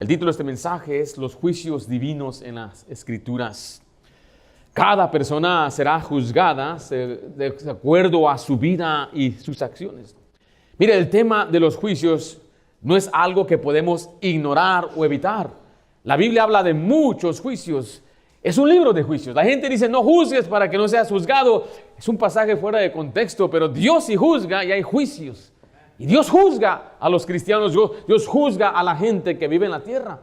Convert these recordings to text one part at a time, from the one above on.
El título de este mensaje es Los juicios divinos en las Escrituras. Cada persona será juzgada de acuerdo a su vida y sus acciones. Mire, el tema de los juicios no es algo que podemos ignorar o evitar. La Biblia habla de muchos juicios. Es un libro de juicios. La gente dice, no juzgues para que no seas juzgado. Es un pasaje fuera de contexto, pero Dios sí juzga y hay juicios. Y Dios juzga a los cristianos, Dios juzga a la gente que vive en la tierra.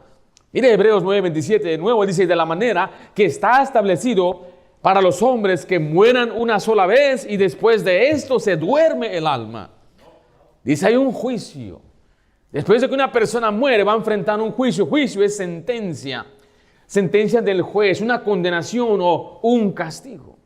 Mire Hebreos 9:27 de nuevo, dice, de la manera que está establecido para los hombres que mueran una sola vez y después de esto se duerme el alma. Dice, hay un juicio. Después de que una persona muere, va a enfrentar un juicio. Juicio es sentencia. Sentencia del juez, una condenación o un castigo.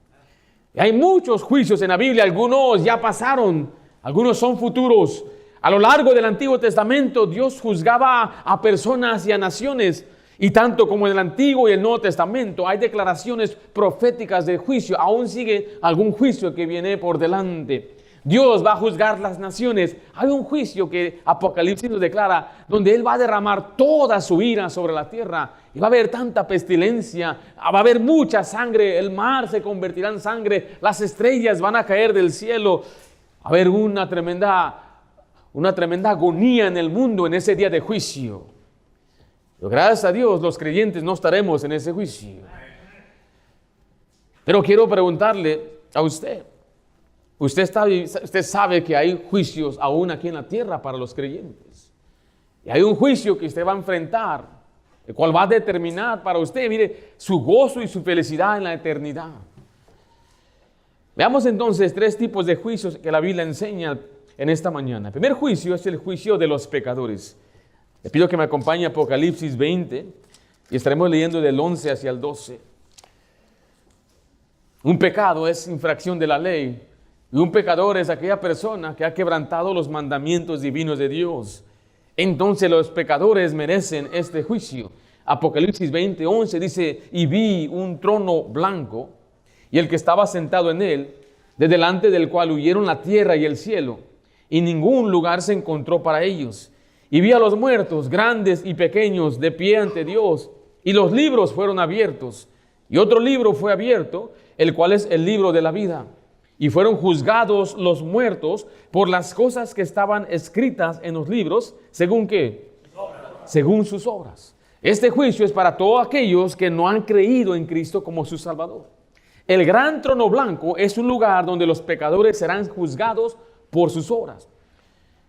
Y hay muchos juicios en la Biblia, algunos ya pasaron. Algunos son futuros. A lo largo del Antiguo Testamento, Dios juzgaba a personas y a naciones. Y tanto como en el Antiguo y el Nuevo Testamento, hay declaraciones proféticas de juicio. Aún sigue algún juicio que viene por delante. Dios va a juzgar las naciones. Hay un juicio que Apocalipsis nos declara, donde Él va a derramar toda su ira sobre la tierra. Y va a haber tanta pestilencia, va a haber mucha sangre. El mar se convertirá en sangre. Las estrellas van a caer del cielo. Va a haber una tremenda agonía en el mundo en ese día de juicio. Pero gracias a Dios los creyentes no estaremos en ese juicio. Pero quiero preguntarle a usted. Usted sabe que hay juicios aún aquí en la tierra para los creyentes. Y hay un juicio que usted va a enfrentar, el cual va a determinar para usted, mire, su gozo y su felicidad en la eternidad. Veamos entonces tres tipos de juicios que la Biblia enseña en esta mañana. El primer juicio es el juicio de los pecadores. Le pido que me acompañe a Apocalipsis 20 y estaremos leyendo del 11 hacia el 12. Un pecado es infracción de la ley y un pecador es aquella persona que ha quebrantado los mandamientos divinos de Dios. Entonces los pecadores merecen este juicio. Apocalipsis 20, 11 dice, y vi un trono blanco y el que estaba sentado en él, de delante del cual huyeron la tierra y el cielo, y ningún lugar se encontró para ellos. Y vi a los muertos, grandes y pequeños, de pie ante Dios, y los libros fueron abiertos. Y otro libro fue abierto, el cual es el libro de la vida. Y fueron juzgados los muertos por las cosas que estaban escritas en los libros, ¿según qué? Según sus obras. Este juicio es para todos aquellos que no han creído en Cristo como su Salvador. El gran trono blanco es un lugar donde los pecadores serán juzgados por sus obras.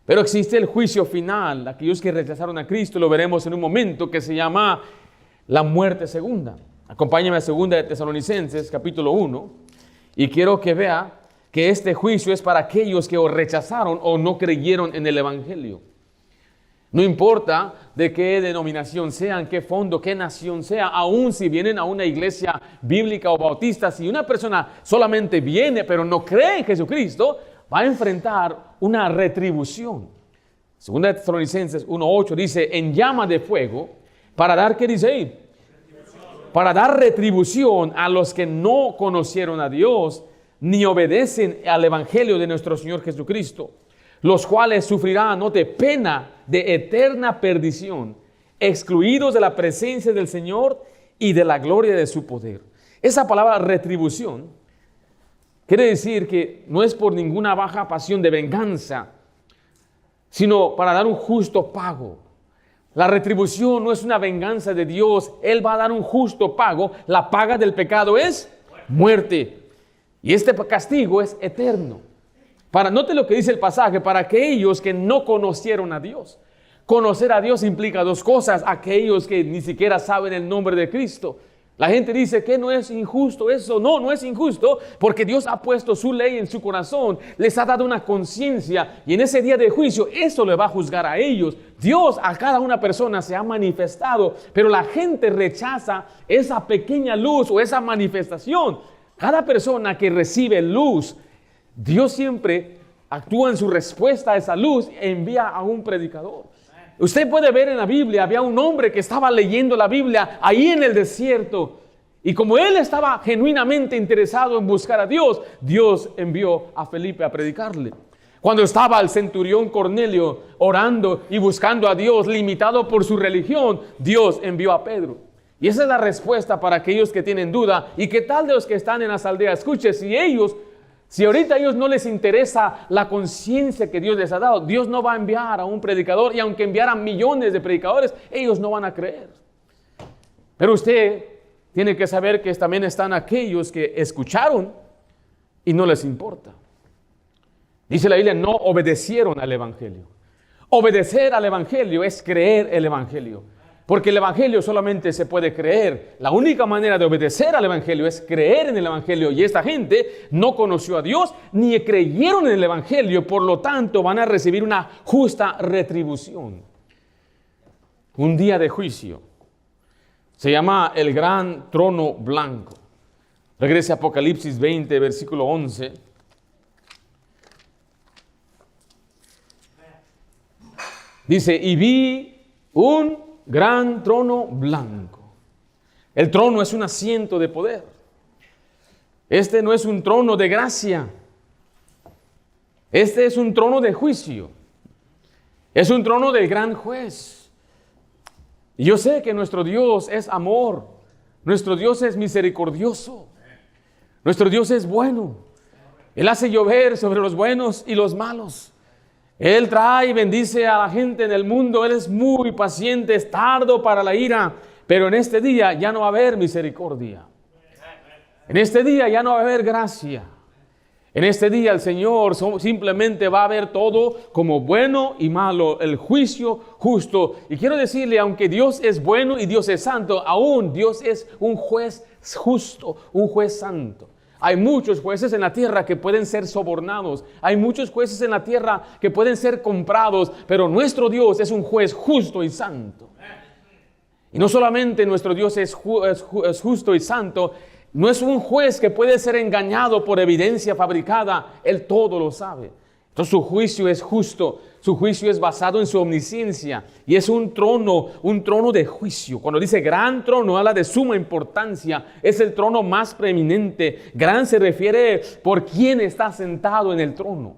Pero existe el juicio final, aquellos que rechazaron a Cristo, lo veremos en un momento, que se llama la muerte segunda. Acompáñame a 2 de Tesalonicenses, capítulo 1, y quiero que vea que este juicio es para aquellos que o rechazaron o no creyeron en el Evangelio. No importa de qué denominación sean, qué fondo, qué nación sea, aun si vienen a una iglesia bíblica o bautista, si una persona solamente viene pero no cree en Jesucristo, va a enfrentar una retribución. 2 de Tesalonicenses 1:8 dice, en llama de fuego, para dar, ¿qué dice ahí? Para dar retribución a los que no conocieron a Dios, ni obedecen al Evangelio de nuestro Señor Jesucristo, los cuales sufrirán, note, pena de eterna perdición, excluidos de la presencia del Señor y de la gloria de su poder. Esa palabra retribución quiere decir que no es por ninguna baja pasión de venganza, sino para dar un justo pago. La retribución no es una venganza de Dios, Él va a dar un justo pago. La paga del pecado es muerte. Y este castigo es eterno. Note lo que dice el pasaje, para aquellos que no conocieron a Dios. Conocer a Dios implica dos cosas, aquellos que ni siquiera saben el nombre de Cristo. La gente dice que no es injusto eso. No es injusto, porque Dios ha puesto su ley en su corazón, les ha dado una conciencia, y en ese día de juicio eso le va a juzgar a ellos. Dios a cada una persona se ha manifestado, pero la gente rechaza esa pequeña luz o esa manifestación. Cada persona que recibe luz, Dios siempre actúa en su respuesta a esa luz e envía a un predicador. Usted puede ver en la Biblia, había un hombre que estaba leyendo la Biblia ahí en el desierto. Y como él estaba genuinamente interesado en buscar a Dios, Dios envió a Felipe a predicarle. Cuando estaba el centurión Cornelio orando y buscando a Dios, limitado por su religión, Dios envió a Pedro. Y esa es la respuesta para aquellos que tienen duda. ¿Y qué tal de los que están en las aldeas? Escuche, si ahorita a ellos no les interesa la conciencia que Dios les ha dado, Dios no va a enviar a un predicador, y aunque enviara millones de predicadores, ellos no van a creer. Pero usted tiene que saber que también están aquellos que escucharon y no les importa. Dice la Biblia, no obedecieron al Evangelio. Obedecer al Evangelio es creer el Evangelio. Porque el Evangelio solamente se puede creer. La única manera de obedecer al Evangelio es creer en el Evangelio. Y esta gente no conoció a Dios ni creyeron en el Evangelio. Por lo tanto, van a recibir una justa retribución. Un día de juicio. Se llama el gran trono blanco. Regrese a Apocalipsis 20, versículo 11. Dice, y vi un gran trono blanco. El trono es un asiento de poder. Este no es un trono de gracia. Este es un trono de juicio. Es un trono del gran juez. Y yo sé que nuestro Dios es amor. Nuestro Dios es misericordioso. Nuestro Dios es bueno. Él hace llover sobre los buenos y los malos. Él trae y bendice a la gente en el mundo. Él es muy paciente, es tardo para la ira. Pero en este día ya no va a haber misericordia. En este día ya no va a haber gracia. En este día el Señor simplemente va a ver todo como bueno y malo, el juicio justo. Y quiero decirle, aunque Dios es bueno y Dios es santo, aún Dios es un juez justo, un juez santo. Hay muchos jueces en la tierra que pueden ser sobornados. Hay muchos jueces en la tierra que pueden ser comprados. Pero nuestro Dios es un juez justo y santo. Y no solamente nuestro Dios es justo y santo, no es un juez que puede ser engañado por evidencia fabricada. Él todo lo sabe. Entonces su juicio es justo, su juicio es basado en su omnisciencia y es un trono de juicio. Cuando dice gran trono, habla de suma importancia, es el trono más preeminente. Gran se refiere por quién está sentado en el trono.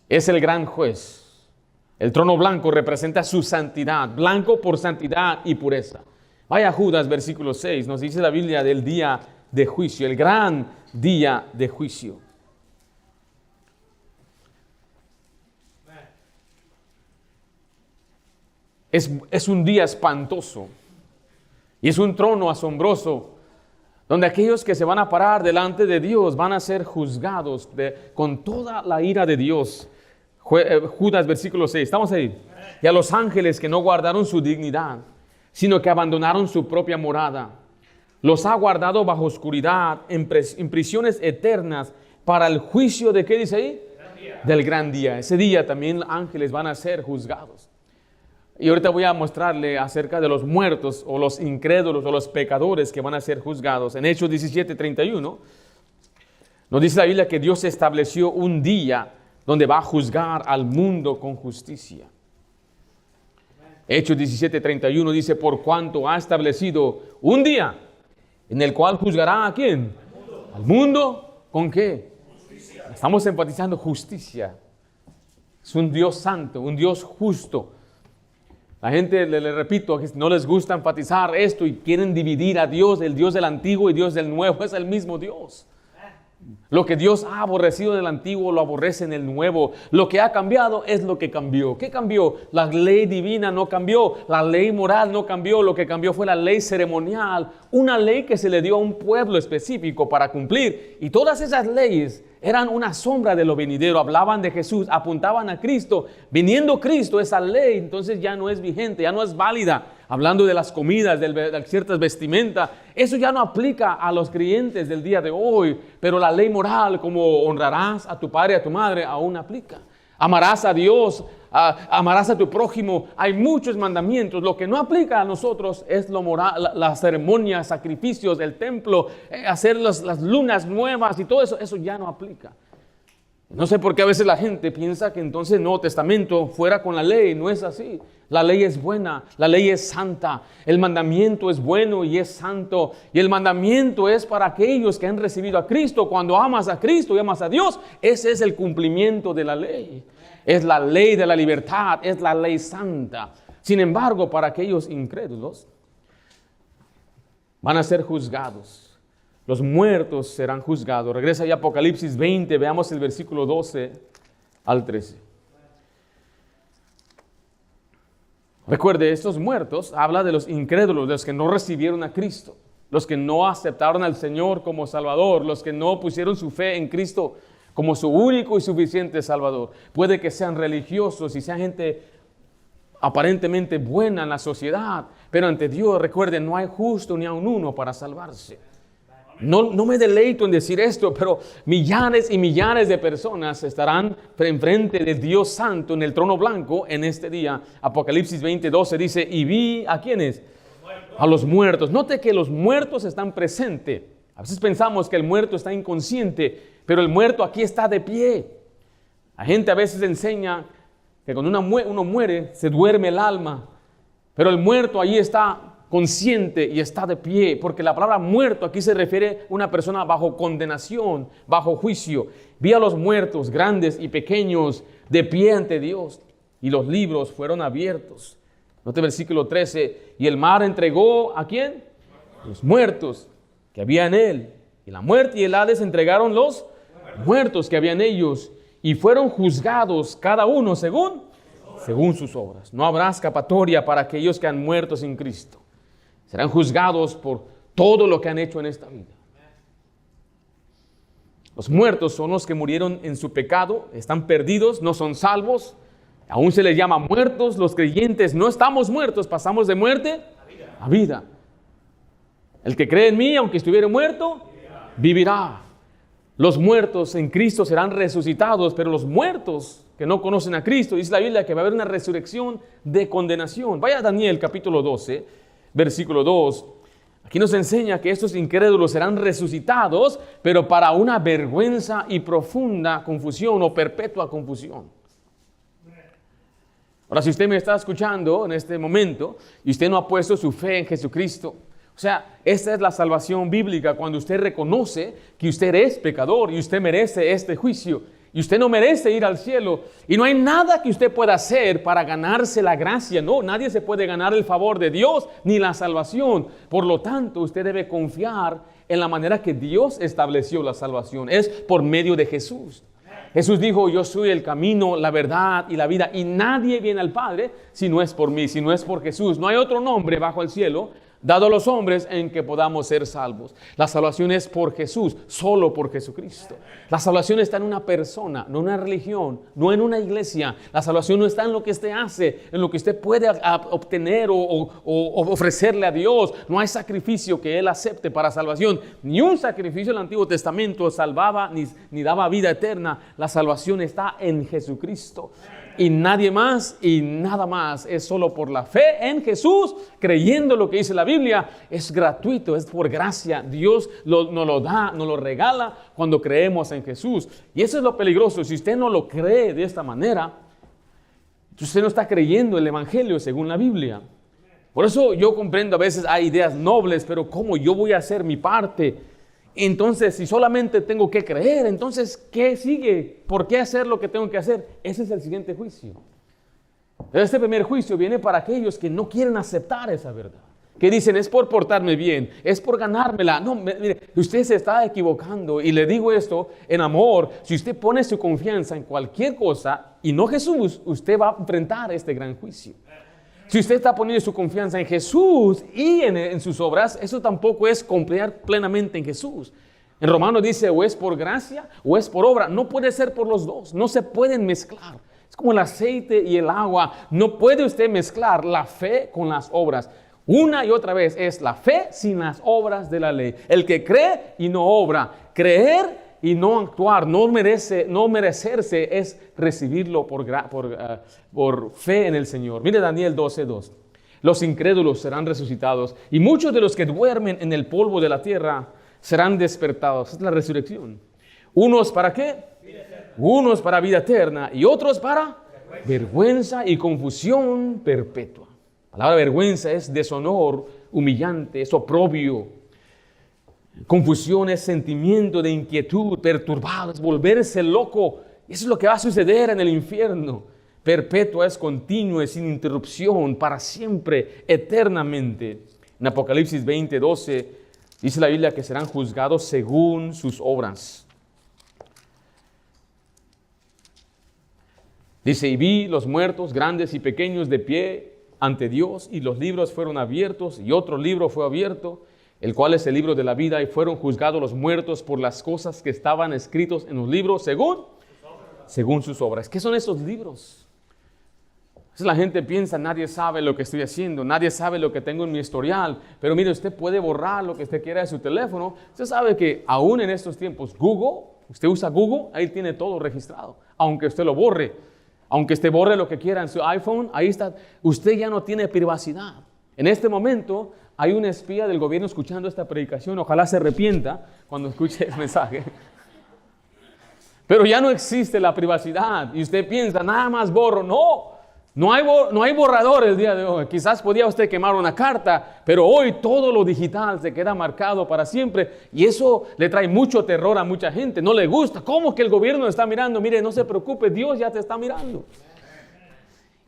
Es el gran juez. El trono blanco representa su santidad, blanco por santidad y pureza. Vaya a Judas, versículo 6, nos dice la Biblia del día de juicio, el gran día de juicio. Es un día espantoso y es un trono asombroso donde aquellos que se van a parar delante de Dios van a ser juzgados con toda la ira de Dios. Judas versículo 6, estamos ahí. Y a los ángeles que no guardaron su dignidad, sino que abandonaron su propia morada, los ha guardado bajo oscuridad en prisiones eternas para el juicio de, ¿qué dice ahí? Del gran día. Ese día también ángeles van a ser juzgados. Y ahorita voy a mostrarle acerca de los muertos o los incrédulos o los pecadores que van a ser juzgados. En Hechos 17:31 nos dice la Biblia que Dios estableció un día donde va a juzgar al mundo con justicia. Hechos 17:31 dice, por cuanto ha establecido un día en el cual juzgará ¿a quién? Al mundo. ¿Con qué? Justicia. Estamos enfatizando justicia. Es un Dios santo, un Dios justo. La gente, le repito, no les gusta enfatizar esto y quieren dividir a Dios, el Dios del antiguo y Dios del nuevo. Es el mismo Dios. Lo que Dios ha aborrecido en el antiguo lo aborrece en el nuevo. Lo que ha cambiado es lo que cambió. ¿Qué cambió? La ley divina no cambió. La ley moral no cambió. Lo que cambió fue la ley ceremonial. Una ley que se le dio a un pueblo específico para cumplir. Y todas esas leyes eran una sombra de lo venidero. Hablaban de Jesús, apuntaban a Cristo. Viniendo Cristo, esa ley entonces ya no es vigente, ya no es válida. Hablando de las comidas, de ciertas vestimentas, eso ya no aplica a los creyentes del día de hoy. Pero la ley moral, como honrarás a tu padre y a tu madre, aún aplica. Amarás a Dios, amarás a tu prójimo. Hay muchos mandamientos. Lo que no aplica a nosotros es lo moral, las ceremonias, sacrificios, el templo, hacer las lunas nuevas y todo eso. Eso ya no aplica. No sé por qué a veces la gente piensa que entonces el Nuevo Testamento fuera con la ley. No es así. La ley es buena, la ley es santa. El mandamiento es bueno y es santo. Y el mandamiento es para aquellos que han recibido a Cristo. Cuando amas a Cristo y amas a Dios, ese es el cumplimiento de la ley. Es la ley de la libertad, es la ley santa. Sin embargo, para aquellos incrédulos, van a ser juzgados. Los muertos serán juzgados. Regresa a Apocalipsis 20, veamos el versículo 12 al 13. Recuerde, estos muertos habla de los incrédulos, de los que no recibieron a Cristo, los que no aceptaron al Señor como Salvador, los que no pusieron su fe en Cristo como su único y suficiente Salvador. Puede que sean religiosos y sean gente aparentemente buena en la sociedad, pero ante Dios, recuerden, no hay justo ni aun uno para salvarse. No me deleito en decir esto, pero millares y millares de personas estarán enfrente de Dios Santo en el trono blanco en este día. Apocalipsis 20:12 dice, y vi ¿a quiénes? A los muertos. Note que los muertos están presentes. A veces pensamos que el muerto está inconsciente, pero el muerto aquí está de pie. La gente a veces enseña que cuando uno muere, se duerme el alma, pero el muerto ahí está consciente y está de pie, porque la palabra muerto aquí se refiere a una persona bajo condenación, bajo juicio. Vi a los muertos, grandes y pequeños, de pie ante Dios, y los libros fueron abiertos. Note el versículo 13, y el mar entregó ¿a quién? Los muertos que había en él, y la muerte y el Hades entregaron los muertos que había en ellos, y fueron juzgados cada uno según sus obras. No habrá escapatoria para aquellos que han muerto sin Cristo. Serán juzgados por todo lo que han hecho en esta vida. Los muertos son los que murieron en su pecado, están perdidos, no son salvos. Aún se les llama muertos. Los creyentes no estamos muertos, pasamos de muerte a vida. El que cree en mí, aunque estuviera muerto, vivirá. Los muertos en Cristo serán resucitados, pero los muertos que no conocen a Cristo, dice la Biblia que va a haber una resurrección de condenación. Vaya a Daniel capítulo 12. Versículo 2, aquí nos enseña que estos incrédulos serán resucitados, pero para una vergüenza y profunda confusión o perpetua confusión. Ahora, si usted me está escuchando en este momento y usted no ha puesto su fe en Jesucristo, o sea, esta es la salvación bíblica, cuando usted reconoce que usted es pecador y usted merece este juicio. Y usted no merece ir al cielo. Y no hay nada que usted pueda hacer para ganarse la gracia. No, nadie se puede ganar el favor de Dios ni la salvación. Por lo tanto, usted debe confiar en la manera que Dios estableció la salvación. Es por medio de Jesús. Jesús dijo, yo soy el camino, la verdad y la vida. Y nadie viene al Padre si no es por mí, si no es por Jesús. No hay otro nombre bajo el cielo dado a los hombres en que podamos ser salvos. La salvación es por Jesús, solo por Jesucristo. La salvación está en una persona, no en una religión, no en una iglesia. La salvación no está en lo que usted hace, en lo que usted puede obtener o ofrecerle a Dios. No hay sacrificio que Él acepte para salvación. Ni un sacrificio del Antiguo Testamento salvaba ni daba vida eterna. La salvación está en Jesucristo. Y nadie más y nada más. Es solo por la fe en Jesús, creyendo lo que dice la Biblia. Es gratuito, es por gracia. Dios nos lo da, nos lo regala cuando creemos en Jesús. Y eso es lo peligroso. Si usted no lo cree de esta manera, usted no está creyendo el Evangelio según la Biblia. Por eso yo comprendo, a veces hay ideas nobles, pero ¿cómo yo voy a hacer mi parte? Entonces, si solamente tengo que creer, entonces, ¿qué sigue? ¿Por qué hacer lo que tengo que hacer? Ese es el siguiente juicio. Este primer juicio viene para aquellos que no quieren aceptar esa verdad. Que dicen, es por portarme bien, es por ganármela. No, mire, usted se está equivocando. Y le digo esto en amor. Si usted pone su confianza en cualquier cosa y no Jesús, usted va a enfrentar este gran juicio. Si usted está poniendo su confianza en Jesús y en sus obras, eso tampoco es confiar plenamente en Jesús. En Romanos dice, o es por gracia o es por obra. No puede ser por los dos, no se pueden mezclar. Es como el aceite y el agua. No puede usted mezclar la fe con las obras. Una y otra vez es la fe sin las obras de la ley. El que cree y no obra. Creer y no actuar, no merecerse es recibirlo por fe en el Señor. Mire Daniel 12:2. Los incrédulos serán resucitados y muchos de los que duermen en el polvo de la tierra serán despertados. Es la resurrección. Unos, ¿para qué? Unos para vida eterna y otros para vergüenza y confusión perpetua. La palabra vergüenza es deshonor, humillante, es oprobio. Confusión es sentimiento de inquietud, perturbado, es volverse loco. Eso es lo que va a suceder en el infierno. Perpetua es continuo, es sin interrupción, para siempre, eternamente. En Apocalipsis 20:12 dice la Biblia que serán juzgados según sus obras. Dice, y vi los muertos, grandes y pequeños, de pie ante Dios, y los libros fueron abiertos, y otro libro fue abierto, el cual es el libro de la vida, y fueron juzgados los muertos por las cosas que estaban escritos en los libros según sus obras. ¿Qué son esos libros? La gente piensa, nadie sabe lo que estoy haciendo, nadie sabe lo que tengo en mi historial, pero mire, usted puede borrar lo que usted quiera de su teléfono. Usted sabe que aún en estos tiempos, Google, usted usa Google, ahí tiene todo registrado, aunque usted lo borre, aunque usted borre lo que quiera en su iPhone, ahí está, usted ya no tiene privacidad. En este momento hay un espía del gobierno escuchando esta predicación, ojalá se arrepienta cuando escuche el mensaje. Pero ya no existe la privacidad y usted piensa, nada más borro, no hay borrador el día de hoy. Quizás podía usted quemar una carta, pero hoy todo lo digital se queda marcado para siempre. Y eso le trae mucho terror a mucha gente. No le gusta. ¿Cómo que el gobierno está mirando? Mire, no se preocupe, Dios ya te está mirando.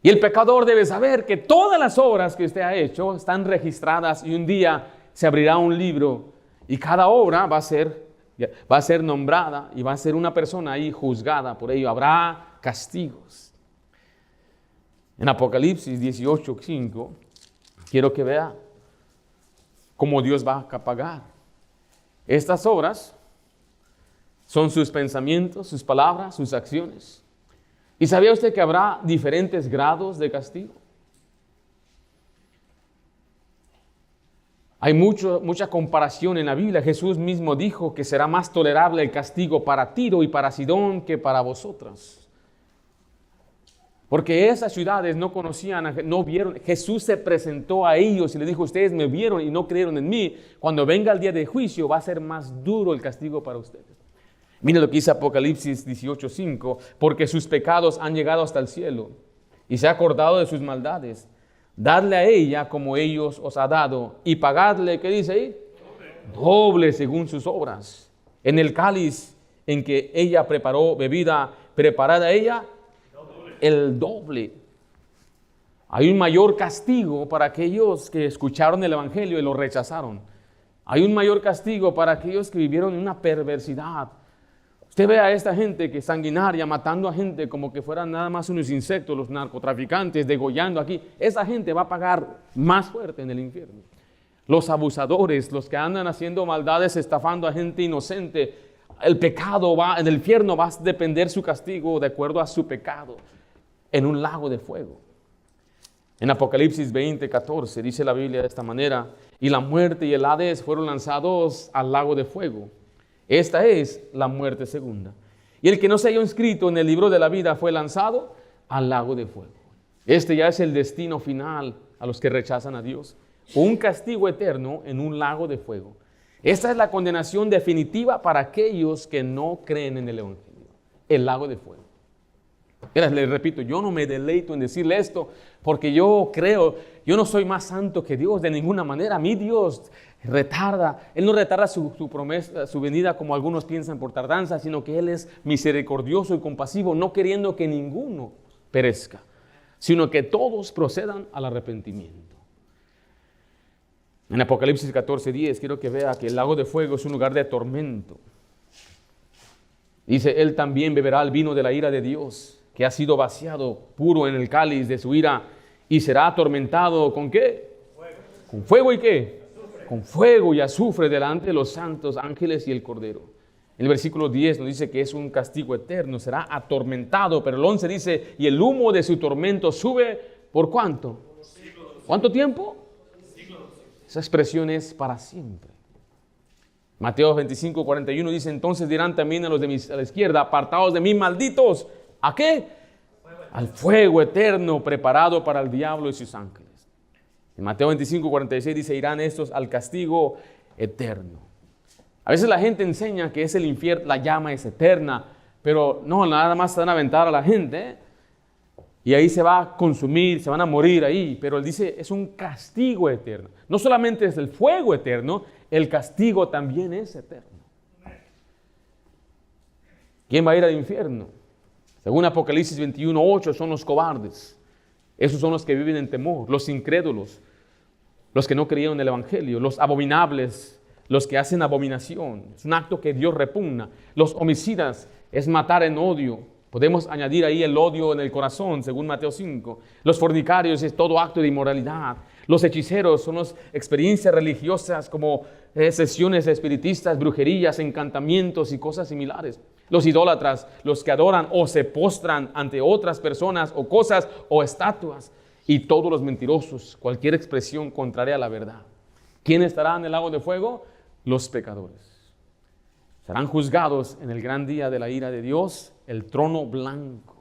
Y el pecador debe saber que todas las obras que usted ha hecho están registradas y un día se abrirá un libro y cada obra va a ser nombrada y va a ser una persona ahí juzgada. Por ello habrá castigos. En Apocalipsis 18:5, quiero que vea cómo Dios va a pagar. Estas obras son sus pensamientos, sus palabras, sus acciones. ¿Y sabía usted que habrá diferentes grados de castigo? Hay mucha comparación en la Biblia. Jesús mismo dijo que será más tolerable el castigo para Tiro y para Sidón que para vosotras. Porque esas ciudades no conocían, no vieron. Jesús se presentó a ellos y les dijo, ustedes me vieron y no creyeron en mí. Cuando venga el día de juicio va a ser más duro el castigo para ustedes. Mire lo que dice Apocalipsis 18:5. Porque sus pecados han llegado hasta el cielo y se ha acordado de sus maldades. Dadle a ella como ellos os ha dado y pagadle, ¿qué dice ahí? Doble según sus obras. En el cáliz en que ella preparó bebida preparada a ella, el doble. Hay un mayor castigo para aquellos que escucharon el evangelio y lo rechazaron. Hay un mayor castigo para aquellos que vivieron en una perversidad. Usted ve a esta gente que es sanguinaria, matando a gente como que fueran nada más unos insectos, los narcotraficantes, degollando aquí. Esa gente va a pagar más fuerte en el infierno. Los abusadores, los que andan haciendo maldades, estafando a gente inocente. El pecado en el infierno va a depender su castigo de acuerdo a su pecado. En un lago de fuego. En Apocalipsis 20:14 dice la Biblia de esta manera, y la muerte y el Hades fueron lanzados al lago de fuego. Esta es la muerte segunda. Y el que no se haya inscrito en el libro de la vida fue lanzado al lago de fuego. Este ya es el destino final a los que rechazan a Dios. Un castigo eterno en un lago de fuego. Esta es la condenación definitiva para aquellos que no creen en el evangelio. El lago de fuego. Les repito, yo no me deleito en decirle esto porque yo creo, yo no soy más santo que Dios de ninguna manera. Mi Dios retarda, Él no retarda su promesa, su venida como algunos piensan por tardanza, sino que Él es misericordioso y compasivo, no queriendo que ninguno perezca, sino que todos procedan al arrepentimiento. En Apocalipsis 14:10 quiero que vea que el lago de fuego es un lugar de tormento. Dice, Él también beberá el vino de la ira de Dios, que ha sido vaciado puro en el cáliz de su ira, y será atormentado ¿con qué? Fuego. ¿Con fuego y qué? Azufre. Con fuego y azufre delante de los santos ángeles y el Cordero. En el versículo 10 nos dice que es un castigo eterno, será atormentado, pero el 11 dice, y el humo de su tormento sube, ¿por cuánto? ¿Cuánto tiempo? Esa expresión es para siempre. Mateo 25:41 dice, entonces dirán también a los a la izquierda, apartados de mí, malditos, ¿a qué? Al fuego eterno preparado para el diablo y sus ángeles. En Mateo 25:46 dice, irán estos al castigo eterno. A veces la gente enseña que es el infierno, la llama es eterna, pero no, nada más se van a aventar a la gente y ahí se va a consumir, se van a morir ahí. Pero él dice, es un castigo eterno. No solamente es el fuego eterno, el castigo también es eterno. ¿Quién va a ir al infierno? Según Apocalipsis 21:8, son los cobardes. Esos son los que viven en temor, los incrédulos, los que no creyeron en el Evangelio, los abominables, los que hacen abominación. Es un acto que Dios repugna. Los homicidas es matar en odio. Podemos añadir ahí el odio en el corazón, según Mateo 5. Los fornicarios es todo acto de inmoralidad. Los hechiceros son las experiencias religiosas como sesiones espiritistas, brujerías, encantamientos y cosas similares. Los idólatras, los que adoran o se postran ante otras personas o cosas o estatuas. Y todos los mentirosos, cualquier expresión contraria a la verdad. ¿Quién estará en el lago de fuego? Los pecadores. Serán juzgados en el gran día de la ira de Dios, el trono blanco.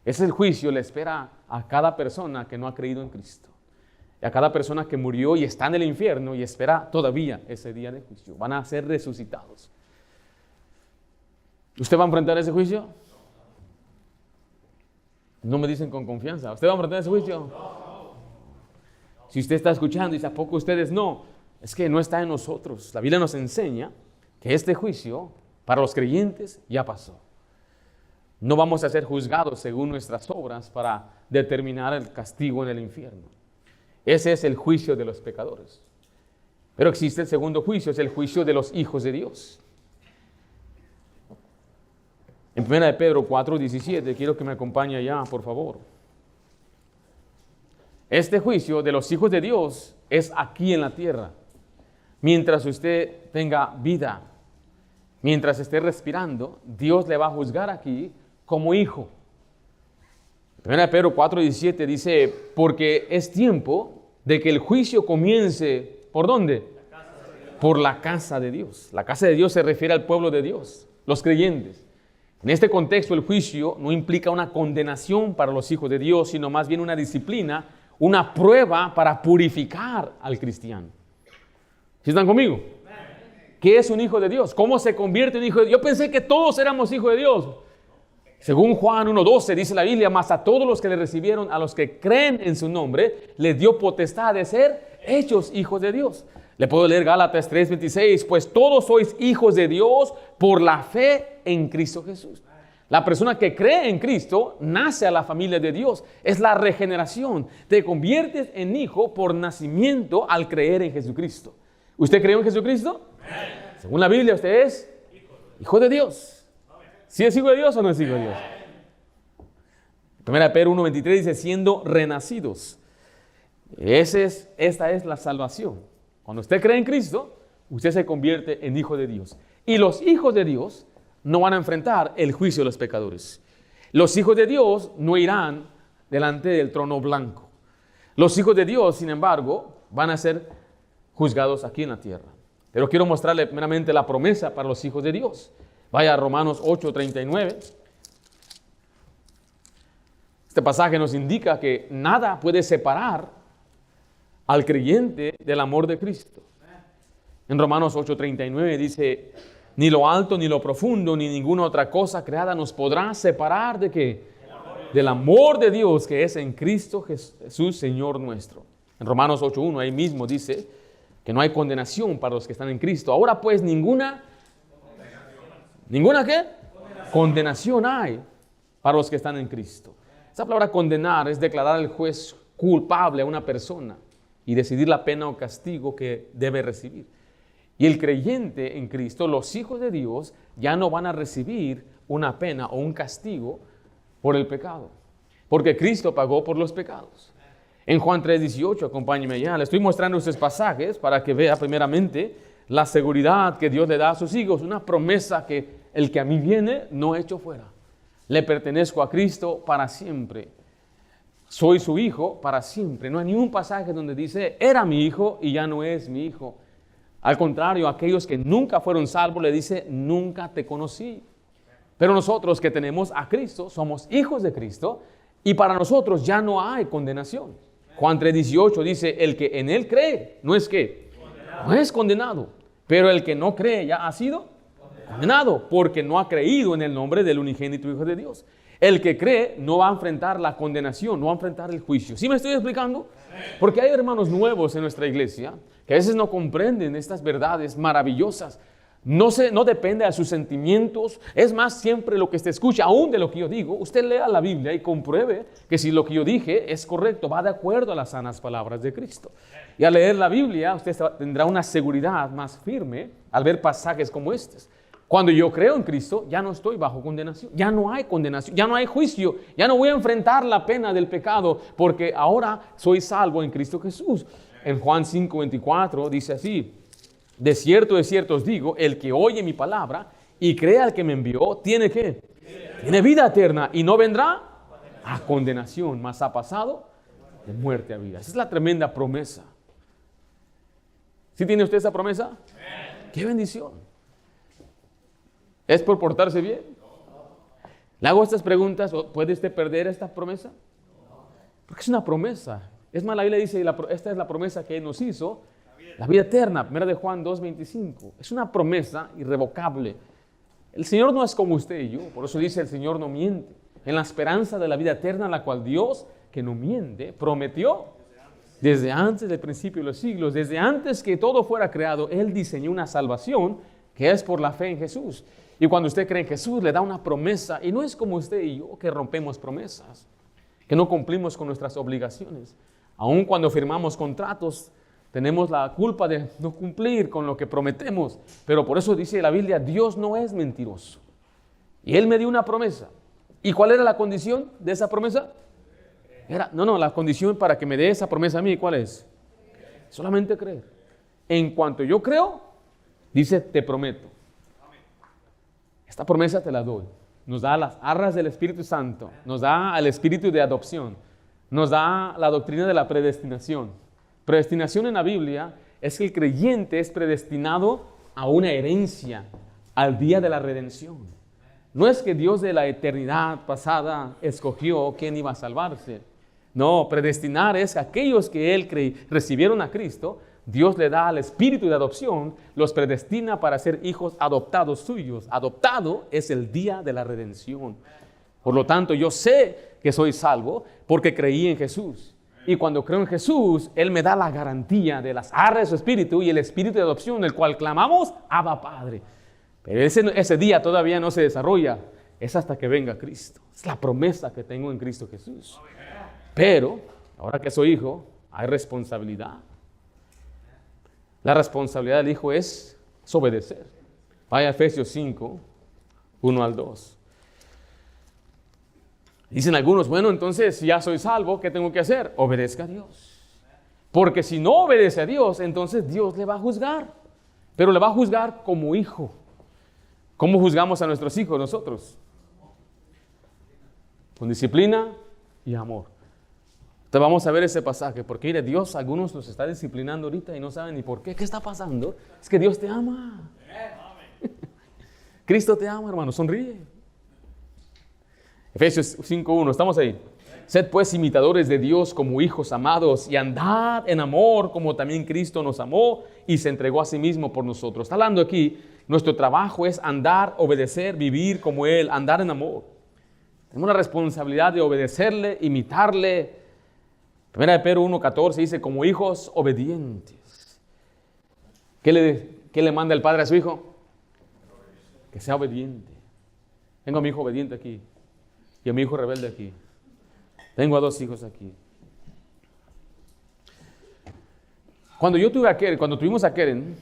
Ese es el juicio, le espera a cada persona que no ha creído en Cristo. Y a cada persona que murió y está en el infierno y espera todavía ese día de juicio. Van a ser resucitados. ¿Usted va a enfrentar ese juicio? No me dicen con confianza. ¿Usted va a enfrentar ese juicio? Si usted está escuchando y dice, ¿a poco ustedes no? Es que no está en nosotros. La Biblia nos enseña que este juicio para los creyentes ya pasó. No vamos a ser juzgados según nuestras obras para determinar el castigo en el infierno. Ese es el juicio de los pecadores. Pero existe el segundo juicio, es el juicio de los hijos de Dios. En 1 de Pedro 4:17, quiero que me acompañe allá, por favor. Este juicio de los hijos de Dios es aquí en la tierra. Mientras usted tenga vida, mientras esté respirando, Dios le va a juzgar aquí como hijo. 1 de Pedro 4:17 dice, porque es tiempo de que el juicio comience, ¿por dónde? Por la casa de Dios. La casa de Dios se refiere al pueblo de Dios, los creyentes. En este contexto, el juicio no implica una condenación para los hijos de Dios, sino más bien una disciplina, una prueba para purificar al cristiano. ¿Sí están conmigo? ¿Qué es un hijo de Dios? ¿Cómo se convierte en hijo de Dios? Yo pensé que todos éramos hijos de Dios. Según Juan 1:12 dice la Biblia, mas a todos los que le recibieron, a los que creen en su nombre, les dio potestad de ser hechos hijos de Dios. Le puedo leer Gálatas 3:26, pues todos sois hijos de Dios por la fe en Cristo Jesús. La persona que cree en Cristo nace a la familia de Dios. Es la regeneración. Te conviertes en hijo por nacimiento al creer en Jesucristo. ¿Usted cree en Jesucristo? Según la Biblia, usted es hijo de Dios. ¿Sí es hijo de Dios o no es hijo de Dios? 1 Pedro 1:23 dice, siendo renacidos. Esta es la salvación. Cuando usted cree en Cristo, usted se convierte en hijo de Dios. Y los hijos de Dios no van a enfrentar el juicio de los pecadores. Los hijos de Dios no irán delante del trono blanco. Los hijos de Dios, sin embargo, van a ser juzgados aquí en la tierra. Pero quiero mostrarle primeramente la promesa para los hijos de Dios. Vaya a Romanos 8:39. Este pasaje nos indica que nada puede separar al creyente del amor de Cristo. En Romanos 8:39 dice, ni lo alto, ni lo profundo, ni ninguna otra cosa creada nos podrá separar ¿de qué? Del amor de Dios que es en Cristo Jesús, Señor nuestro. En Romanos 8:1 ahí mismo dice que no hay condenación para los que están en Cristo. Ahora pues ¿ninguna qué? Condenación hay para los que están en Cristo. Esa palabra condenar es declarar al juez culpable a una persona y decidir la pena o castigo que debe recibir. Y el creyente en Cristo, los hijos de Dios, ya no van a recibir una pena o un castigo por el pecado, porque Cristo pagó por los pecados. En Juan 3:18, acompáñeme ya, le estoy mostrando estos pasajes para que vea primeramente la seguridad que Dios le da a sus hijos, una promesa que el que a mí viene no echo fuera. Le pertenezco a Cristo para siempre. Soy su hijo para siempre. No hay ningún pasaje donde dice, era mi hijo y ya no es mi hijo. Al contrario, aquellos que nunca fueron salvos le dice, nunca te conocí. Pero nosotros que tenemos a Cristo, somos hijos de Cristo y para nosotros ya no hay condenación. Juan 3:18 dice, el que en él cree, no es que, no es condenado, pero el que no cree ya ha sido condenado, porque no ha creído en el nombre del unigénito Hijo de Dios. El que cree no va a enfrentar la condenación, no va a enfrentar el juicio. ¿Sí me estoy explicando? Porque hay hermanos nuevos en nuestra iglesia que a veces no comprenden estas verdades maravillosas. No depende de sus sentimientos. Es más, siempre lo que usted escucha, aún de lo que yo digo, usted lea la Biblia y compruebe que si lo que yo dije es correcto, va de acuerdo a las sanas palabras de Cristo. Y al leer la Biblia, usted tendrá una seguridad más firme al ver pasajes como estos. Cuando yo creo en Cristo, ya no estoy bajo condenación, ya no hay condenación, ya no hay juicio, ya no voy a enfrentar la pena del pecado, porque ahora soy salvo en Cristo Jesús. En Juan 5:24 dice así: de cierto os digo, el que oye mi palabra y cree al que me envió, ¿tiene qué? Tiene vida eterna y no vendrá a condenación, mas ha pasado de muerte a vida. Esa es la tremenda promesa. ¿Sí tiene usted esa promesa? ¡Qué bendición! ¿Es por portarse bien? Le hago estas preguntas. ¿Puede usted perder esta promesa? Porque es una promesa. Es más, la Biblia dice, esta es la promesa que Él nos hizo, la vida eterna, 1 de Juan 2:25. Es una promesa irrevocable. El Señor no es como usted y yo. Por eso dice, el Señor no miente. En la esperanza de la vida eterna, la cual Dios, que no miente, prometió desde antes del principio de los siglos. Desde antes que todo fuera creado, Él diseñó una salvación que es por la fe en Jesús. Y cuando usted cree en Jesús, le da una promesa. Y no es como usted y yo que rompemos promesas, que no cumplimos con nuestras obligaciones. Aun cuando firmamos contratos, tenemos la culpa de no cumplir con lo que prometemos. Pero por eso dice la Biblia, Dios no es mentiroso. Y Él me dio una promesa. ¿Y cuál era la condición de esa promesa? La condición para que me dé esa promesa a mí, ¿cuál es? Solamente creer. En cuanto yo creo, dice, te prometo. Esta promesa te la doy. Nos da las arras del Espíritu Santo, nos da el espíritu de adopción, nos da la doctrina de la predestinación. Predestinación en la Biblia es que el creyente es predestinado a una herencia, al día de la redención. No es que Dios de la eternidad pasada escogió quién iba a salvarse. No, predestinar es que aquellos que recibieron a Cristo, Dios le da al espíritu de adopción, los predestina para ser hijos adoptados suyos. Adoptado es el día de la redención. Por lo tanto, yo sé que soy salvo porque creí en Jesús. Y cuando creo en Jesús, Él me da la garantía de las arras de su espíritu y el espíritu de adopción, el cual clamamos, Abba Padre. Pero ese día todavía no se desarrolla. Es hasta que venga Cristo. Es la promesa que tengo en Cristo Jesús. Pero, ahora que soy hijo, hay responsabilidad. La responsabilidad del hijo es obedecer. Vaya a Efesios 5, 1 al 2. Dicen algunos, bueno, entonces si ya soy salvo, ¿qué tengo que hacer? Obedezca a Dios. Porque si no obedece a Dios, entonces Dios le va a juzgar. Pero le va a juzgar como hijo. ¿Cómo juzgamos a nuestros hijos nosotros? Con disciplina y amor. Entonces vamos a ver ese pasaje, porque mire, Dios, algunos los está disciplinando ahorita y no saben ni por qué. ¿Qué está pasando? Es que Dios te ama. Cristo te ama, hermano, sonríe. Efesios 5:1, estamos ahí. Sed pues imitadores de Dios como hijos amados y andad en amor como también Cristo nos amó y se entregó a sí mismo por nosotros. Está hablando aquí, nuestro trabajo es andar, obedecer, vivir como Él, andar en amor. Tenemos la responsabilidad de obedecerle, imitarle. 1 de Pedro 1:14 dice, como hijos obedientes. ¿Qué le manda el padre a su hijo? Que sea obediente. Tengo a mi hijo obediente aquí y a mi hijo rebelde aquí. Tengo a 2 hijos aquí. Cuando tuvimos a Keren,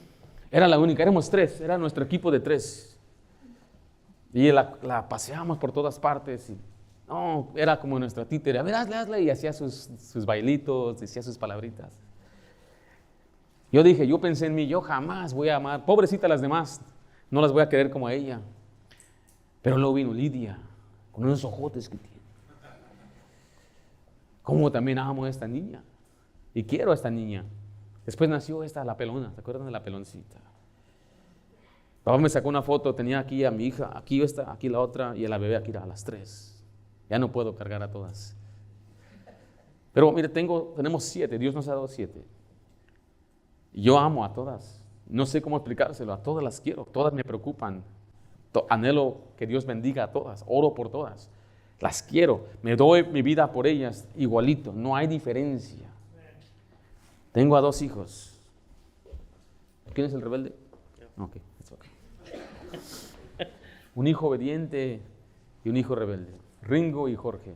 era la única, éramos 3, era nuestro equipo de 3. Y la paseábamos por todas partes y no, era como nuestra títere. A ver, hazle, y hacía sus bailitos, decía sus palabritas. Yo pensé en mí, yo jamás voy a amar, pobrecita las demás, no las voy a querer como a ella. Pero luego vino Lidia, con unos ojotes que tiene. Como también amo a esta niña, y quiero a esta niña. Después nació la pelona, ¿se acuerdan de la peloncita? Papá me sacó una foto, tenía aquí a mi hija, aquí esta, aquí la otra, y a la bebé aquí a las 3. Ya no puedo cargar a todas. Pero mire, tenemos 7, Dios nos ha dado 7. Y yo amo a todas. No sé cómo explicárselo, a todas las quiero, todas me preocupan. Anhelo que Dios bendiga a todas, oro por todas. Las quiero, me doy mi vida por ellas igualito, no hay diferencia. Tengo a 2 hijos. ¿Quién es el rebelde? Ok, it's okay. Un hijo obediente y un hijo rebelde. Ringo y Jorge.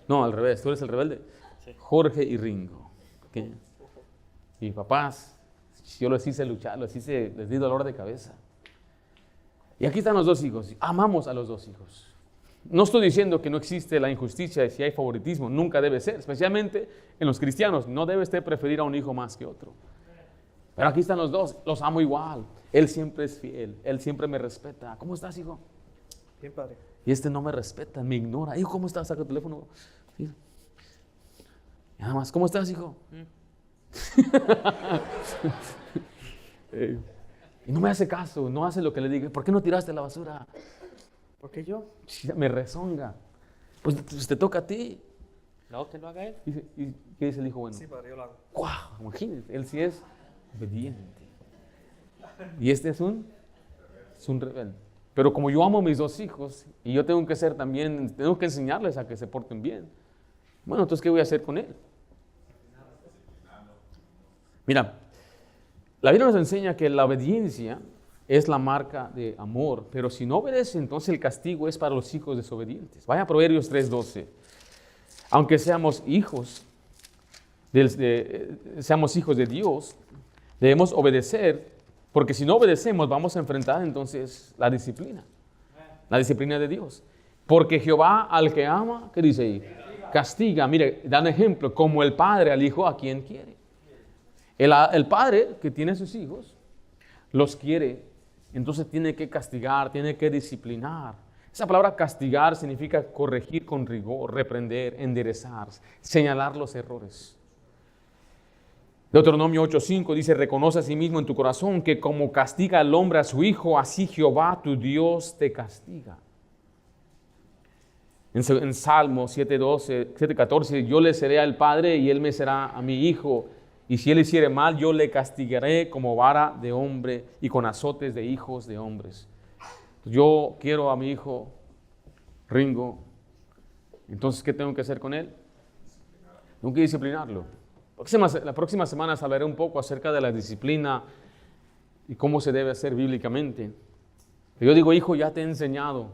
No, al revés, tú eres el rebelde. Jorge y Ringo. ¿Okay? Y papás, yo los hice luchar, les di dolor de cabeza. Y aquí están los 2 hijos. Amamos a los 2 hijos. No estoy diciendo que no existe la injusticia y si hay favoritismo, nunca debe ser, especialmente en los cristianos. No debe usted preferir a un hijo más que otro. Pero aquí están los 2, los amo igual. Él siempre es fiel, él siempre me respeta. ¿Cómo estás, hijo? Bien, padre. Y no me respeta, me ignora. Hijo, ¿cómo estás? Saca el teléfono. Sí. Y nada más, ¿cómo estás, hijo? Y no me hace caso, no hace lo que le diga. ¿Por qué no tiraste la basura? ¿Por qué yo? Me rezonga. Pues te toca a ti. No, que lo haga él. ¿Y qué dice el hijo bueno? Sí, padre, yo lo hago. ¡Wow! Imagínate, él sí es obediente. Y este es un rebelde. Pero como yo amo a mis 2 hijos, y yo tengo que enseñarles a que se porten bien. Bueno, entonces, ¿qué voy a hacer con él? Mira, la Biblia nos enseña que la obediencia es la marca de amor, pero si no obedece, entonces el castigo es para los hijos desobedientes. Vaya a Proverbios 3:12. Aunque seamos hijos de Dios, debemos obedecer, porque si no obedecemos vamos a enfrentar entonces la disciplina de Dios. Porque Jehová al que ama, ¿qué dice ahí? Castiga. Mire, dan ejemplo, como el padre al hijo a quien quiere. El padre que tiene a sus hijos, los quiere, entonces tiene que castigar, tiene que disciplinar. Esa palabra castigar significa corregir con rigor, reprender, enderezar, señalar los errores. Deuteronomio 8:5 dice, reconoce a sí mismo en tu corazón que como castiga al hombre a su hijo, así Jehová tu Dios te castiga. En Salmo 7:14, yo le seré al padre y él me será a mi hijo. Y si él hiciere mal, yo le castigaré como vara de hombre y con azotes de hijos de hombres. Yo quiero a mi hijo Ringo. Entonces, ¿qué tengo que hacer con él? Tengo que disciplinarlo. La próxima semana hablaré un poco acerca de la disciplina y cómo se debe hacer bíblicamente. Yo digo, hijo, ya te he enseñado.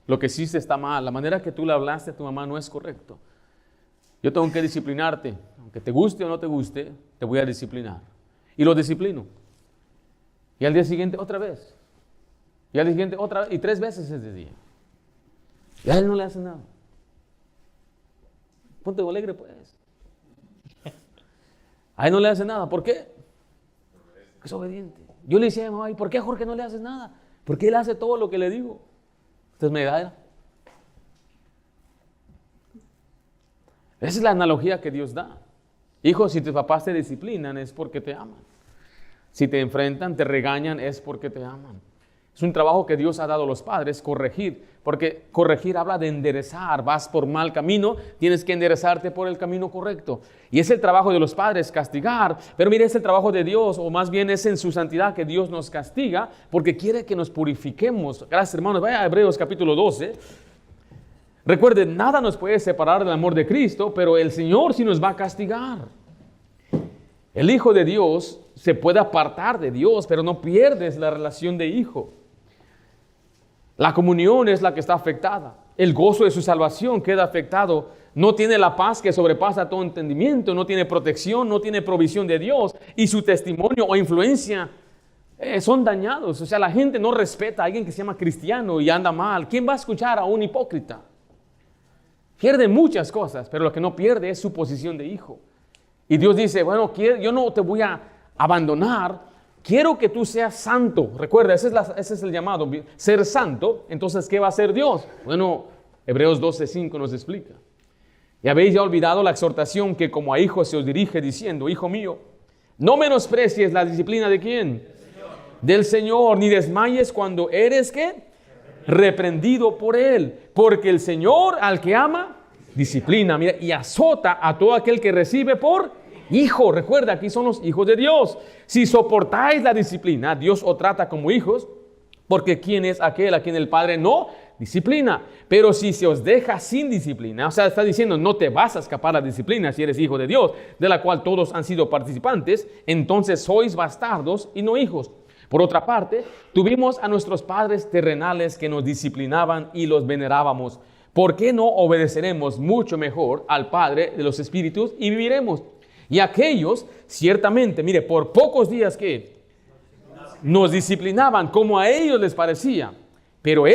Lo que hiciste está mal. La manera que tú le hablaste a tu mamá no es correcto. Yo tengo que disciplinarte. Aunque te guste o no te guste, te voy a disciplinar. Y lo disciplino. Y al día siguiente otra vez. Y al día siguiente otra vez. Y 3 veces ese día. Y a él no le hace nada. Ponte alegre pues. A él no le hace nada. ¿Por qué? Porque es obediente. Yo le decía a mi mamá, ¿y por qué a Jorge no le haces nada? Porque él hace todo lo que le digo. Entonces me da. Esa es la analogía que Dios da. Hijo, si tus papás te disciplinan es porque te aman. Si te enfrentan, te regañan es porque te aman. Es un trabajo que Dios ha dado a los padres, corregir. Porque corregir habla de enderezar. Vas por mal camino, tienes que enderezarte por el camino correcto. Y es el trabajo de los padres, castigar. Pero mire, es el trabajo de Dios, o más bien es en su santidad que Dios nos castiga, porque quiere que nos purifiquemos. Gracias, hermanos. Vaya a Hebreos capítulo 12. Recuerden, nada nos puede separar del amor de Cristo, pero el Señor sí nos va a castigar. El Hijo de Dios se puede apartar de Dios, pero no pierdes la relación de hijo. La comunión es la que está afectada. El gozo de su salvación queda afectado. No tiene la paz que sobrepasa todo entendimiento, no tiene protección, no tiene provisión de Dios, y su testimonio o influencia son dañados. O sea, la gente no respeta a alguien que se llama cristiano y anda mal. ¿Quién va a escuchar a un hipócrita? Pierde muchas cosas, pero lo que no pierde es su posición de hijo. Y Dios dice, bueno, yo no te voy a abandonar, quiero que tú seas santo. Recuerda, ese es el llamado, ser santo. Entonces, ¿qué va a hacer Dios? Bueno, Hebreos 12:5 nos explica. Y habéis ya olvidado la exhortación que como a hijos se os dirige diciendo, hijo mío, no menosprecies la disciplina de ¿quién? Del Señor, ni desmayes cuando eres ¿qué? Reprendido por Él, porque el Señor al que ama, disciplina, mira, y azota a todo aquel que recibe por hijo. Recuerda, aquí son los hijos de Dios. Si soportáis la disciplina, Dios os trata como hijos, Porque ¿quién es aquel a quien el Padre no disciplina? Pero si se os deja sin disciplina, o sea, está diciendo, no te vas a escapar a la disciplina si eres hijo de Dios, de la cual todos han sido participantes, entonces sois bastardos y no hijos. Por otra parte, tuvimos a nuestros padres terrenales que nos disciplinaban y los venerábamos. ¿Por qué no obedeceremos mucho mejor al Padre de los Espíritus y viviremos? Y aquellos, ciertamente, mire, por pocos días que nos disciplinaban como a ellos les parecía, pero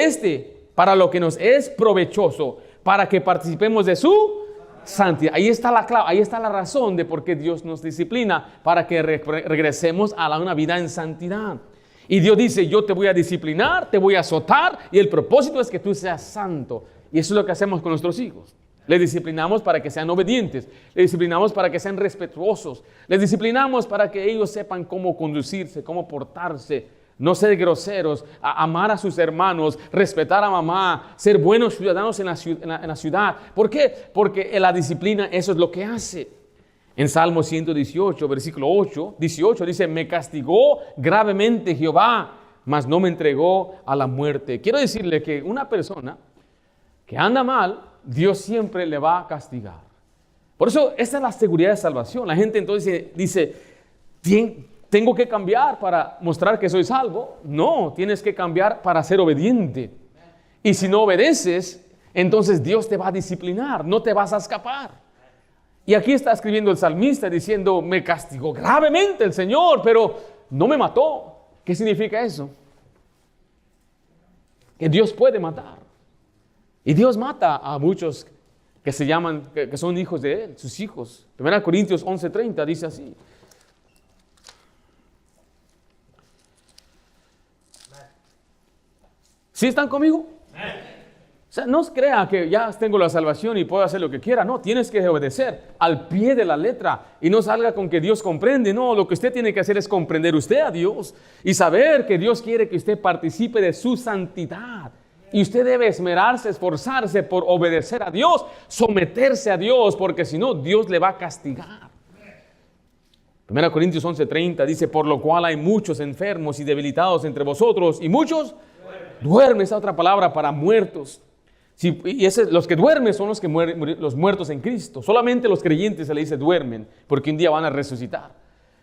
para lo que nos es provechoso, para que participemos de su santidad. Ahí está la clave, ahí está la razón de por qué Dios nos disciplina, para que regresemos a una vida en santidad. Y Dios dice, yo te voy a disciplinar, te voy a azotar, y el propósito es que tú seas santo. Y eso es lo que hacemos con nuestros hijos. Les disciplinamos para que sean obedientes, les disciplinamos para que sean respetuosos, les disciplinamos para que ellos sepan cómo conducirse, cómo portarse, no ser groseros, amar a sus hermanos, respetar a mamá, ser buenos ciudadanos en la ciudad. ¿Por qué? Porque la disciplina eso es lo que hace. En Salmo 118, versículo 18 dice, me castigó gravemente Jehová, mas no me entregó a la muerte. Quiero decirle que una persona que anda mal, Dios siempre le va a castigar. Por eso, esta es la seguridad de salvación. La gente entonces dice, ¿tengo que cambiar para mostrar que soy salvo? No, tienes que cambiar para ser obediente. Y si no obedeces, entonces Dios te va a disciplinar, no te vas a escapar. Y aquí está escribiendo el salmista diciendo, me castigó gravemente el Señor, pero no me mató. ¿Qué significa eso? Que Dios puede matar. Y Dios mata a muchos que se llaman, que son hijos de Él, sus hijos. 1 Corintios 11:30 dice así. ¿Sí están conmigo? O sea, no crea que ya tengo la salvación y puedo hacer lo que quiera. No, tienes que obedecer al pie de la letra y no salga con que Dios comprende. No, lo que usted tiene que hacer es comprender usted a Dios y saber que Dios quiere que usted participe de su santidad. Y usted debe esmerarse, esforzarse por obedecer a Dios, someterse a Dios, porque si no, Dios le va a castigar. 1 Corintios 11:30 dice, por lo cual hay muchos enfermos y debilitados entre vosotros, y muchos duermen. Esa otra palabra para muertos. Sí, y los que duermen son los que mueren, los muertos en Cristo. Solamente los creyentes se le dice duermen, porque un día van a resucitar.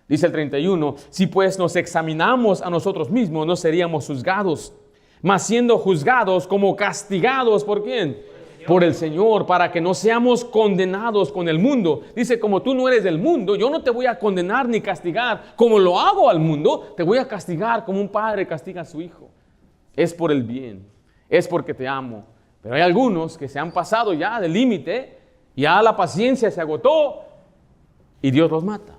Dice el 31, si pues nos examinamos a nosotros mismos, no seríamos juzgados, mas siendo juzgados como castigados, ¿por quién? Por el Señor, para que no seamos condenados con el mundo. Dice, como tú no eres del mundo, yo no te voy a condenar ni castigar como lo hago al mundo, te voy a castigar como un padre castiga a su hijo. Es por el bien, es porque te amo. Pero hay algunos que se han pasado ya del límite, ya la paciencia se agotó y Dios los mata.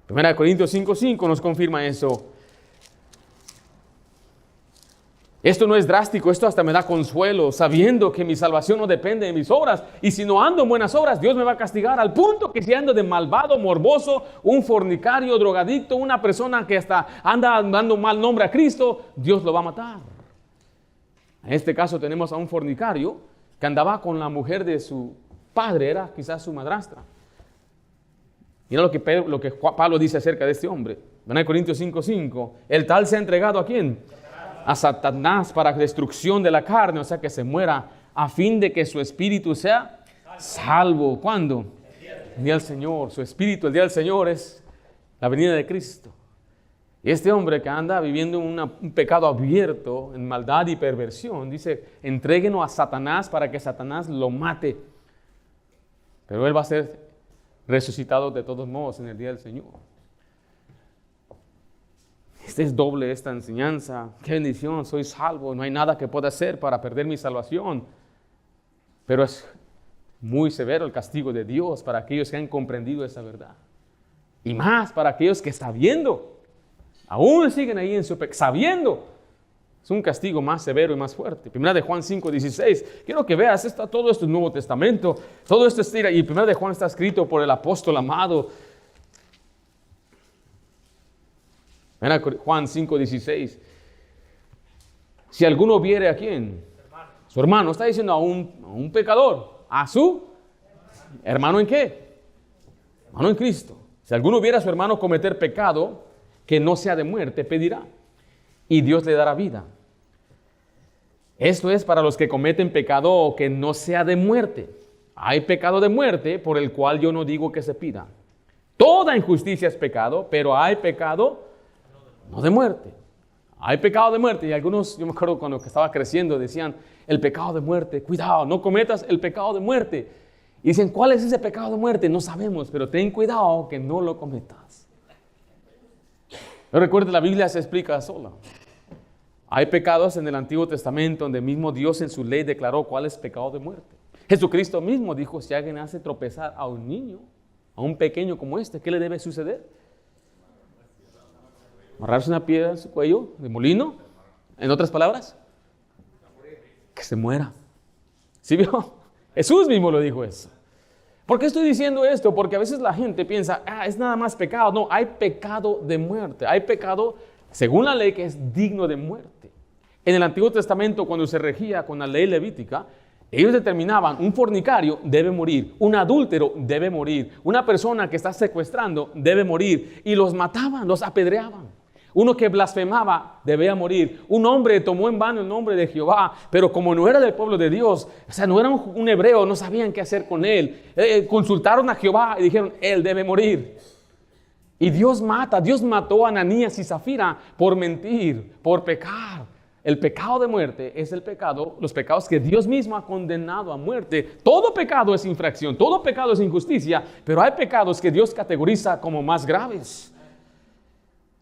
1 Corintios 5:5 nos confirma eso. Esto no es drástico, esto hasta me da consuelo, sabiendo que mi salvación no depende de mis obras. Y si no ando en buenas obras, Dios me va a castigar al punto que si ando de malvado, morboso, un fornicario, drogadicto, una persona que hasta anda dando mal nombre a Cristo, Dios lo va a matar. En este caso tenemos a un fornicario que andaba con la mujer de su padre, era quizás su madrastra. Mira lo que Pablo dice acerca de este hombre. 1 Corintios 5:5, el tal se ha entregado ¿a quién? A Satanás para destrucción de la carne, o sea que se muera, a fin de que su espíritu sea salvo. ¿Cuándo? El día del Señor. Su espíritu, el día del Señor, es la venida de Cristo. Y este hombre que anda viviendo un pecado abierto, en maldad y perversión, dice, entréguenos a Satanás para que Satanás lo mate. Pero él va a ser resucitado de todos modos en el día del Señor. Es doble esta enseñanza. Qué bendición, soy salvo, no hay nada que pueda hacer para perder mi salvación. Pero es muy severo el castigo de Dios para aquellos que han comprendido esa verdad. Y más para aquellos que sabiendo, aún siguen ahí en su pecado, sabiendo, es un castigo más severo y más fuerte. Primera de Juan 5:16. Quiero que veas, todo esto es Nuevo Testamento, todo esto es, y Primera de Juan está escrito por el apóstol amado. Mira Juan 5:16. Si alguno viere a quién, su hermano, está diciendo a un pecador, a su hermano en qué, hermano en Cristo. Si alguno viera a su hermano cometer pecado que no sea de muerte, pedirá y Dios le dará vida. Esto es para los que cometen pecado que no sea de muerte. Hay pecado de muerte por el cual yo no digo que se pida. Toda injusticia es pecado, pero hay pecado no de muerte. Hay pecado de muerte y algunos, yo me acuerdo cuando estaba creciendo, decían, el pecado de muerte, cuidado, no cometas el pecado de muerte. Y dicen, ¿cuál es ese pecado de muerte? No sabemos, pero ten cuidado que no lo cometas. Pero recuerda, la Biblia se explica sola. Hay pecados en el Antiguo Testamento donde mismo Dios en su ley declaró cuál es pecado de muerte. Jesucristo mismo dijo, si alguien hace tropezar a un niño, a un pequeño como este, ¿qué le debe suceder? Amarrarse una piedra en su cuello de molino. En otras palabras, que se muera. ¿Sí vio? Jesús mismo lo dijo eso. ¿Por qué estoy diciendo esto? Porque a veces la gente piensa, es nada más pecado. No, hay pecado de muerte. Hay pecado, según la ley, que es digno de muerte. En el Antiguo Testamento, cuando se regía con la ley levítica, ellos determinaban, un fornicario debe morir, un adúltero debe morir, una persona que está secuestrando debe morir, y los mataban, los apedreaban. Uno que blasfemaba debía morir. Un hombre tomó en vano el nombre de Jehová, pero como no era del pueblo de Dios, o sea, no era un hebreo, no sabían qué hacer con él. Consultaron a Jehová y dijeron, él debe morir. Y Dios mató a Ananías y Zafira por mentir, por pecar. El pecado de muerte es el pecado, los pecados que Dios mismo ha condenado a muerte. Todo pecado es infracción, todo pecado es injusticia, pero hay pecados que Dios categoriza como más graves.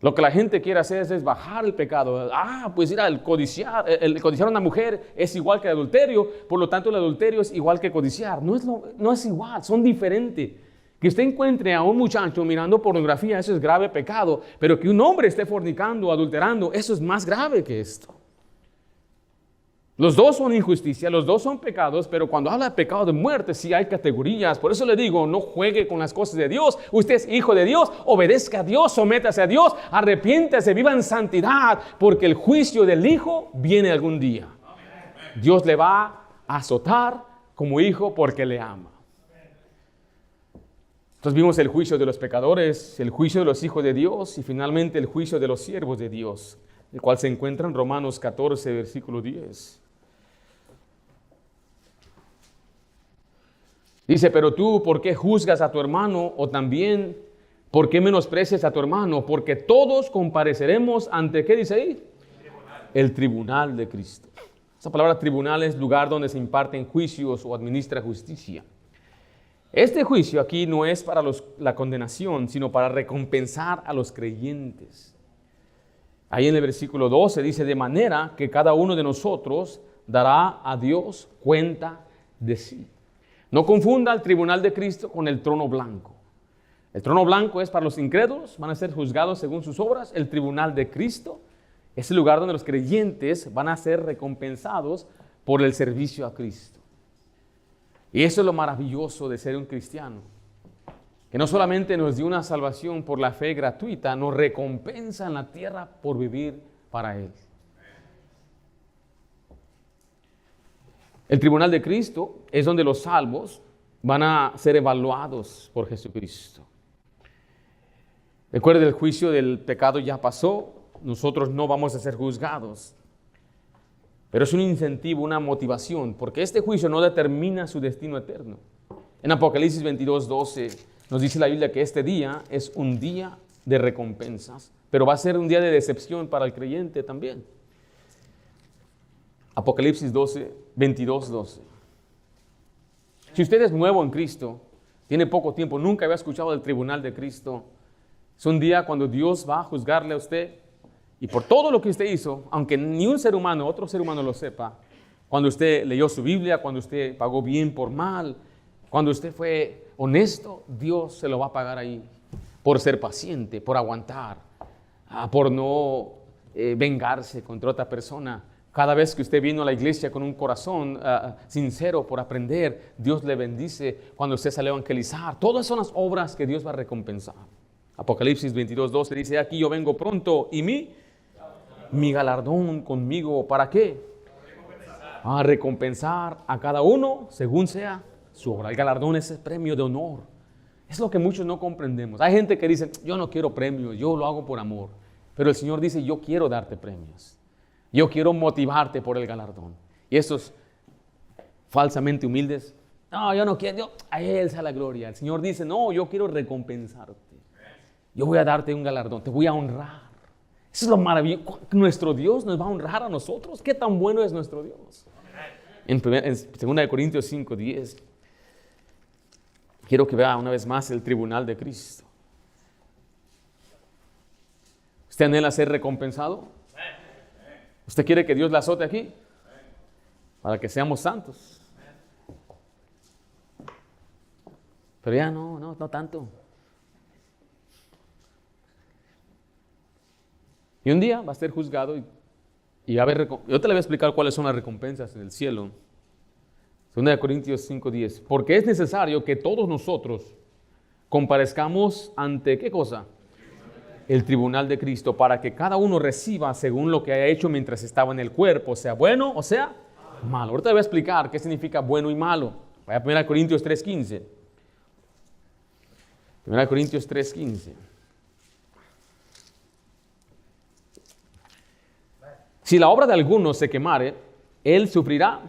Lo que la gente quiere hacer es bajar el pecado. Pues mira, el codiciar a una mujer es igual que el adulterio, por lo tanto el adulterio es igual que codiciar. No es igual, son diferentes. Que usted encuentre a un muchacho mirando pornografía, eso es grave pecado, pero que un hombre esté fornicando, adulterando, eso es más grave que esto. Los dos son injusticia, los dos son pecados, pero cuando habla de pecado de muerte, sí hay categorías. Por eso le digo, no juegue con las cosas de Dios. Usted es hijo de Dios, obedezca a Dios, sométase a Dios, arrepiéntase, viva en santidad, porque el juicio del hijo viene algún día. Dios le va a azotar como hijo porque le ama. Entonces vimos el juicio de los pecadores, el juicio de los hijos de Dios y finalmente el juicio de los siervos de Dios, el cual se encuentra en Romanos 14, versículo 10. Dice, pero tú, ¿por qué juzgas a tu hermano? O también, ¿por qué menosprecias a tu hermano? Porque todos compareceremos ante, ¿qué dice ahí? El tribunal de Cristo. Esa palabra tribunal es lugar donde se imparten juicios o administra justicia. Este juicio aquí no es para la condenación, sino para recompensar a los creyentes. Ahí en el versículo 12 dice, de manera que cada uno de nosotros dará a Dios cuenta de sí. No confunda el tribunal de Cristo con el trono blanco. El trono blanco es para los incrédulos, van a ser juzgados según sus obras. El tribunal de Cristo es el lugar donde los creyentes van a ser recompensados por el servicio a Cristo. Y eso es lo maravilloso de ser un cristiano, que no solamente nos dio una salvación por la fe gratuita, nos recompensa en la tierra por vivir para Él. El tribunal de Cristo es donde los salvos van a ser evaluados por Jesucristo. Recuerde, el juicio del pecado ya pasó, nosotros no vamos a ser juzgados. Pero es un incentivo, una motivación, porque este juicio no determina su destino eterno. En Apocalipsis 22, 12 nos dice la Biblia que este día es un día de recompensas, pero va a ser un día de decepción para el creyente también. Apocalipsis 22, 12. Si usted es nuevo en Cristo, tiene poco tiempo, nunca había escuchado del tribunal de Cristo, es un día cuando Dios va a juzgarle a usted y por todo lo que usted hizo, aunque ni un ser humano, otro ser humano lo sepa, cuando usted leyó su Biblia, cuando usted pagó bien por mal, cuando usted fue honesto, Dios se lo va a pagar ahí por ser paciente, por aguantar, por no vengarse contra otra persona. Cada vez que usted vino a la iglesia con un corazón sincero por aprender, Dios le bendice cuando usted sale a evangelizar. Todas son las obras que Dios va a recompensar. Apocalipsis 22, 12 dice, aquí yo vengo pronto y mi galardón conmigo, ¿para qué? A recompensar a cada uno según sea su obra. El galardón es el premio de honor. Es lo que muchos no comprendemos. Hay gente que dice, yo no quiero premios, yo lo hago por amor. Pero el Señor dice, yo quiero darte premios. Yo quiero motivarte por el galardón. Y estos falsamente humildes, no, yo no quiero, a Él sea la gloria. El Señor dice, no, yo quiero recompensarte. Yo voy a darte un galardón, te voy a honrar. Eso es lo maravilloso. Nuestro Dios nos va a honrar a nosotros. ¿Qué tan bueno es nuestro Dios? En 2 Corintios 5:10, quiero que vea una vez más el tribunal de Cristo. ¿Usted anhela ser recompensado? ¿Usted quiere que Dios la azote aquí? Para que seamos santos. Pero ya no tanto. Y un día va a ser juzgado y va a haber, yo te le voy a explicar cuáles son las recompensas en el cielo. 2 Corintios 5:10. Porque es necesario que todos nosotros comparezcamos ante, ¿qué cosa? El tribunal de Cristo, para que cada uno reciba según lo que haya hecho mientras estaba en el cuerpo, sea bueno o sea malo. Ahorita le voy a explicar qué significa bueno y malo. Vaya a 1 Corintios 3:15. 1 Corintios 3:15. Si la obra de alguno se quemare, él sufrirá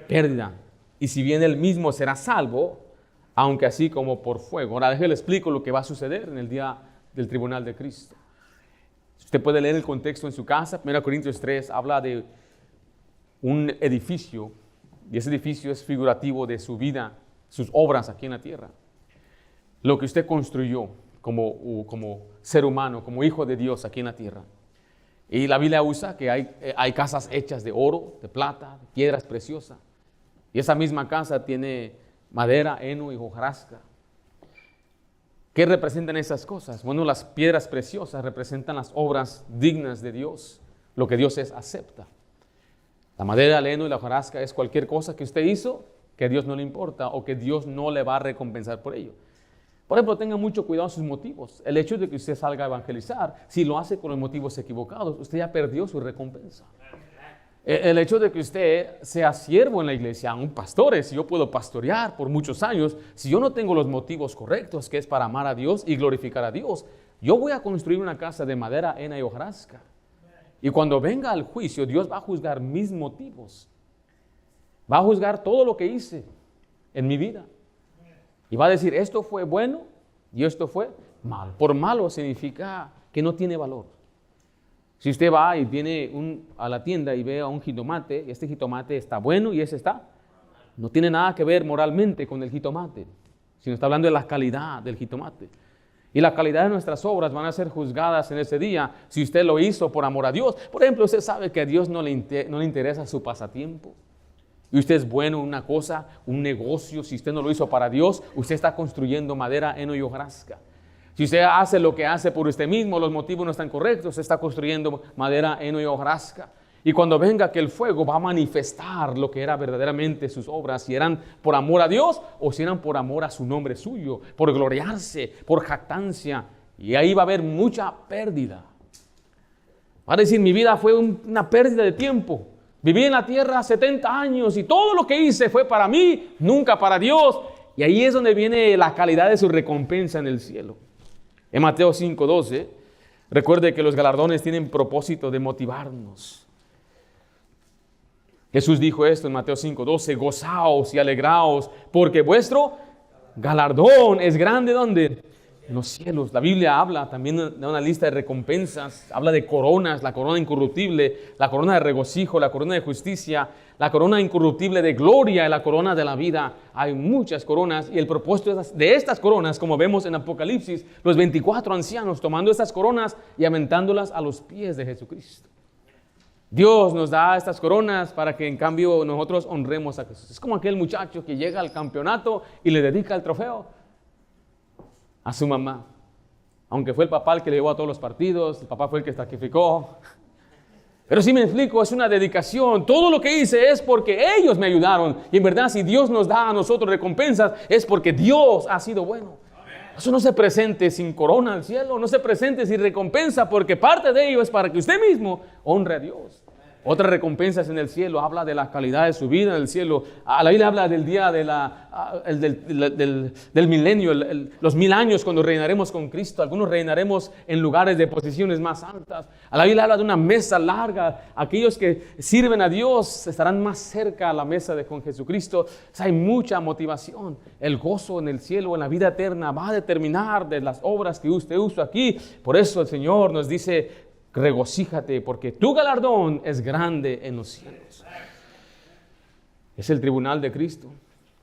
pérdida. Y si bien él mismo será salvo, aunque así como por fuego. Ahora déjale explico lo que va a suceder en el día del tribunal de Cristo. Usted puede leer el contexto en su casa. 1 Corintios 3 habla de un edificio, y ese edificio es figurativo de su vida, sus obras aquí en la tierra. Lo que usted construyó como ser humano, como hijo de Dios aquí en la tierra. Y la Biblia usa que hay casas hechas de oro, de plata, de piedras preciosas. Y esa misma casa tiene madera, heno y hojarasca. ¿Qué representan esas cosas? Bueno, las piedras preciosas representan las obras dignas de Dios, lo que Dios acepta. La madera, el heno y la hojarasca es cualquier cosa que usted hizo que a Dios no le importa o que Dios no le va a recompensar por ello. Por ejemplo, tenga mucho cuidado en sus motivos. El hecho de que usted salga a evangelizar, si lo hace con los motivos equivocados, usted ya perdió su recompensa. El hecho de que usted sea siervo en la iglesia, un pastor, si yo puedo pastorear por muchos años, si yo no tengo los motivos correctos, que es para amar a Dios y glorificar a Dios, yo voy a construir una casa de madera, hena y hojarasca. Y cuando venga al juicio, Dios va a juzgar mis motivos. Va a juzgar todo lo que hice en mi vida. Y va a decir, esto fue bueno y esto fue malo. Por malo significa que no tiene valor. Si usted va y viene a la tienda y ve a un jitomate, y este jitomate está bueno y ese está, no tiene nada que ver moralmente con el jitomate, sino está hablando de la calidad del jitomate. Y la calidad de nuestras obras van a ser juzgadas en ese día si usted lo hizo por amor a Dios. Por ejemplo, usted sabe que a Dios no le interesa su pasatiempo. Y usted es bueno en una cosa, un negocio, si usted no lo hizo para Dios, usted está construyendo madera, heno y hojarasca. Si usted hace lo que hace por usted mismo, los motivos no están correctos, usted está construyendo madera, heno y hojarasca. Y cuando venga aquel fuego va a manifestar lo que era verdaderamente sus obras, si eran por amor a Dios o si eran por amor a su nombre suyo, por gloriarse, por jactancia. Y ahí va a haber mucha pérdida. Va a decir, mi vida fue una pérdida de tiempo. Viví en la tierra 70 años y todo lo que hice fue para mí, nunca para Dios. Y ahí es donde viene la calidad de su recompensa en el cielo. En Mateo 5:12, recuerde que los galardones tienen propósito de motivarnos. Jesús dijo esto en Mateo 5:12, gozaos y alegraos, porque vuestro galardón es grande, ¿dónde? En los cielos. La Biblia habla también de una lista de recompensas, habla de coronas, la corona incorruptible, la corona de regocijo, la corona de justicia, la corona incorruptible de gloria y la corona de la vida. Hay muchas coronas y el propósito de estas coronas, como vemos en Apocalipsis, los 24 ancianos tomando estas coronas y aventándolas a los pies de Jesucristo. Dios nos da estas coronas para que en cambio nosotros honremos a Jesús. Es como aquel muchacho que llega al campeonato y le dedica el trofeo a su mamá. Aunque fue el papá el que le llevó a todos los partidos, el papá fue el que sacrificó. Pero si me explico, es una dedicación. Todo lo que hice es porque ellos me ayudaron. Y en verdad, si Dios nos da a nosotros recompensas, es porque Dios ha sido bueno. Eso no se presente sin corona al cielo, no se presente sin recompensa, porque parte de ello es para que usted mismo honre a Dios. Otras recompensas en el cielo, habla de la calidad de su vida en el cielo. La Biblia habla del día del milenio, los 1000 años cuando reinaremos con Cristo. Algunos reinaremos en lugares de posiciones más altas. La Biblia habla de una mesa larga. Aquellos que sirven a Dios estarán más cerca a la mesa con Jesucristo. O sea, hay mucha motivación. El gozo en el cielo, en la vida eterna, va a determinar de las obras que usted hizo aquí. Por eso el Señor nos dice: regocíjate, porque tu galardón es grande en los cielos. Es el tribunal de Cristo.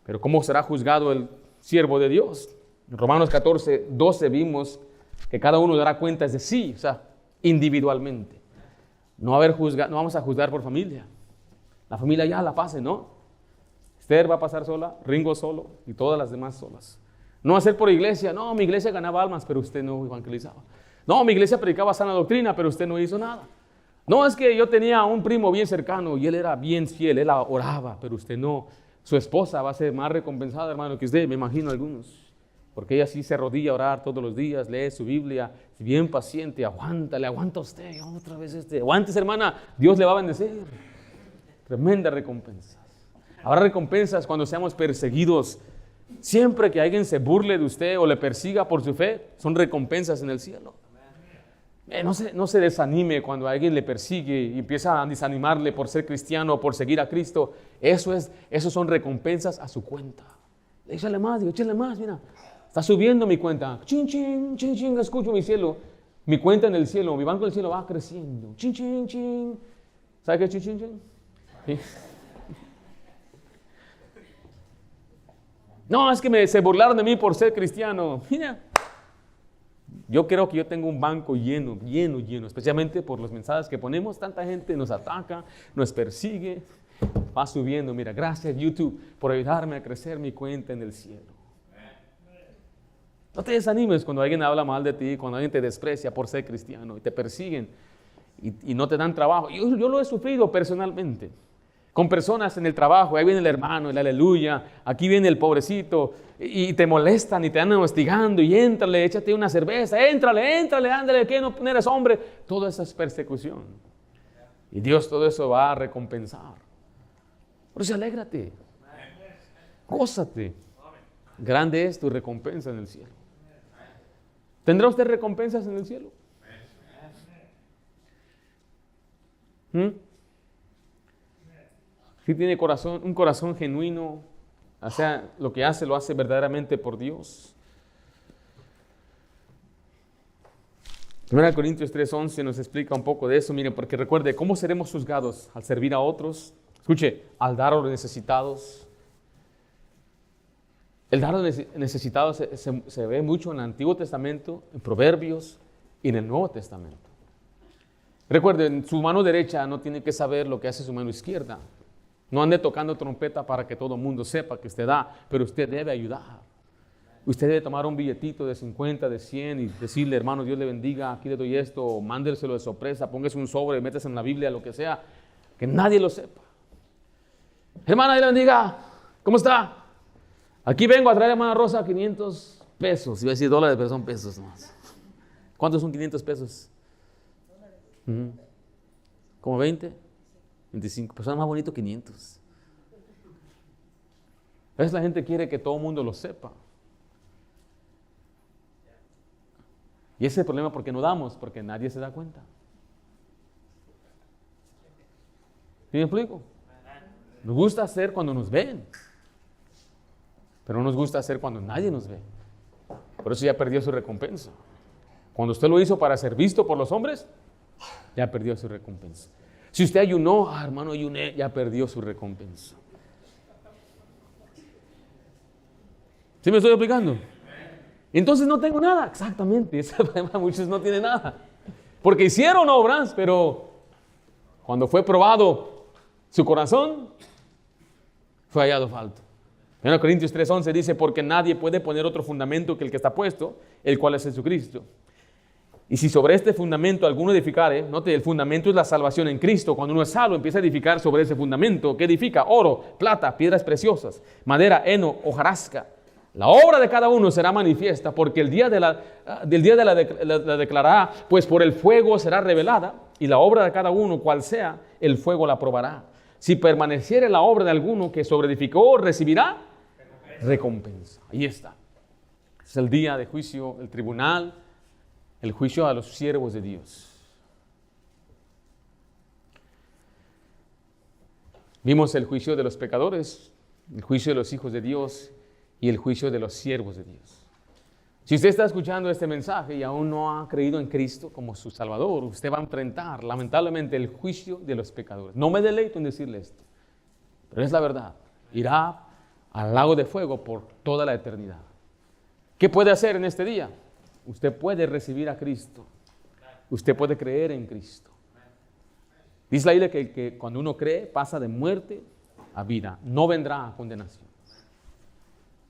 Pero ¿cómo será juzgado el siervo de Dios? En Romanos 14, 12 vimos que cada uno dará cuentas de sí, o sea, individualmente. No vamos a juzgar por familia. La familia ya la pase, ¿no? Esther va a pasar sola, Ringo solo y todas las demás solas. No hacer por iglesia. No, mi iglesia ganaba almas, pero usted no evangelizaba. No, mi iglesia predicaba sana doctrina, pero usted no hizo nada. No, es que yo tenía un primo bien cercano y él era bien fiel, él oraba, pero usted no. Su esposa va a ser más recompensada, hermano, que usted, me imagino algunos. Porque ella sí se arrodilla a orar todos los días, lee su Biblia, es bien paciente, le aguanta a usted, otra vez aguántese, hermana, Dios le va a bendecir. Tremenda recompensa. Habrá recompensas cuando seamos perseguidos. Siempre que alguien se burle de usted o le persiga por su fe, son recompensas en el cielo. No se desanime cuando alguien le persigue y empieza a desanimarle por ser cristiano o por seguir a Cristo. Esos son recompensas a su cuenta. Échale más, mira. Está subiendo mi cuenta. Chin, chin, chin, chin, escucho mi cielo. Mi cuenta en el cielo, mi banco del cielo va creciendo. Chin, chin, chin. ¿Sabe qué es chin, chin, chin? ¿Sí? No, es que se burlaron de mí por ser cristiano. Mira. Yo creo que yo tengo un banco lleno, especialmente por los mensajes que ponemos. Tanta gente nos ataca, nos persigue, va subiendo. Mira, gracias YouTube por ayudarme a crecer mi cuenta en el cielo. No te desanimes cuando alguien habla mal de ti, cuando alguien te desprecia por ser cristiano y te persiguen y no te dan trabajo. Yo lo he sufrido personalmente. Con personas en el trabajo, ahí viene el hermano, el aleluya, aquí viene el pobrecito, y te molestan y te andan hostigando, y éntrale, échate una cerveza, éntrale, ándale, que no eres hombre. Todo eso es persecución. Y Dios todo eso va a recompensar. Por eso alégrate, gózate. Grande es tu recompensa en el cielo. ¿Tendrá usted recompensas en el cielo? Si tiene un corazón genuino, o sea, lo que hace, lo hace verdaderamente por Dios. 1 Corintios 3:11 nos explica un poco de eso. Miren, porque recuerde, ¿cómo seremos juzgados? Al servir a otros. Escuche, al dar a los necesitados. El dar a los necesitados se ve mucho en el Antiguo Testamento, en Proverbios y en el Nuevo Testamento. Recuerden, su mano derecha no tiene que saber lo que hace su mano izquierda. No ande tocando trompeta para que todo el mundo sepa que usted da, pero usted debe ayudar. Usted debe tomar un billetito de 50, de 100 y decirle, hermano, Dios le bendiga, aquí le doy esto, o mándeselo de sorpresa, póngase un sobre, métase en la Biblia, lo que sea, que nadie lo sepa. Hermana, Dios le bendiga, ¿cómo está? Aquí vengo a traer a hermana Rosa 500 pesos, iba a decir dólares, pero son pesos más. ¿Cuántos son 500 pesos? ¿Como 20? 25, pero son más bonito 500. A veces la gente quiere que todo el mundo lo sepa. Y ese es el problema porque no damos, porque nadie se da cuenta. ¿Sí me explico? Nos gusta hacer cuando nos ven, pero no nos gusta hacer cuando nadie nos ve. Por eso ya perdió su recompensa. Cuando usted lo hizo para ser visto por los hombres, ya perdió su recompensa. Si usted ayunó, hermano, ayuné, ya perdió su recompensa. ¿Sí me estoy explicando? Entonces no tengo nada. Exactamente, ese problema, muchos no tienen nada. Porque hicieron obras, pero cuando fue probado su corazón, fue hallado falto. 1 Corintios 3:11 dice, porque nadie puede poner otro fundamento que el que está puesto, el cual es Jesucristo. Y si sobre este fundamento alguno edificare, note, el fundamento es la salvación en Cristo. Cuando uno es salvo, empieza a edificar sobre ese fundamento. ¿Qué edifica? Oro, plata, piedras preciosas, madera, heno, hojarasca. La obra de cada uno será manifiesta, porque el día de la declarará, pues por el fuego será revelada. y la obra de cada uno, cual sea, el fuego la probará. Si permaneciere la obra de alguno que sobreedificó, recibirá recompensa. Ahí está. Es el día de juicio, el tribunal, el juicio a los siervos de Dios. Vimos el juicio de los pecadores, el juicio de los hijos de Dios y el juicio de los siervos de Dios. Si usted está escuchando este mensaje y aún no ha creído en Cristo como su Salvador, usted va a enfrentar lamentablemente el juicio de los pecadores. No me deleito en decirle esto, pero es la verdad. Irá al lago de fuego por toda la eternidad. ¿Qué puede hacer en este día? Usted puede recibir a Cristo. Usted puede creer en Cristo. Dice la Biblia que cuando uno cree pasa de muerte a vida. No vendrá a condenación.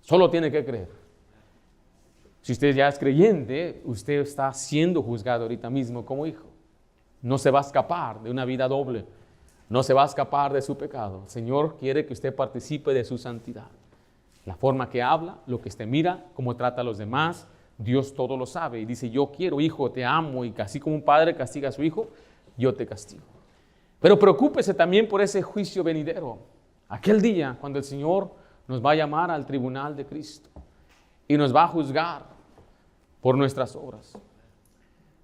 Solo tiene que creer. Si usted ya es creyente, usted está siendo juzgado ahorita mismo como hijo. No se va a escapar de una vida doble. No se va a escapar de su pecado. El Señor quiere que usted participe de su santidad. La forma que habla, lo que usted mira, cómo trata a los demás, Dios todo lo sabe. Y dice, yo quiero, hijo, te amo. Y así como un padre castiga a su hijo, yo te castigo. Pero preocúpese también por ese juicio venidero. Aquel día cuando el Señor nos va a llamar al tribunal de Cristo. Y nos va a juzgar por nuestras obras.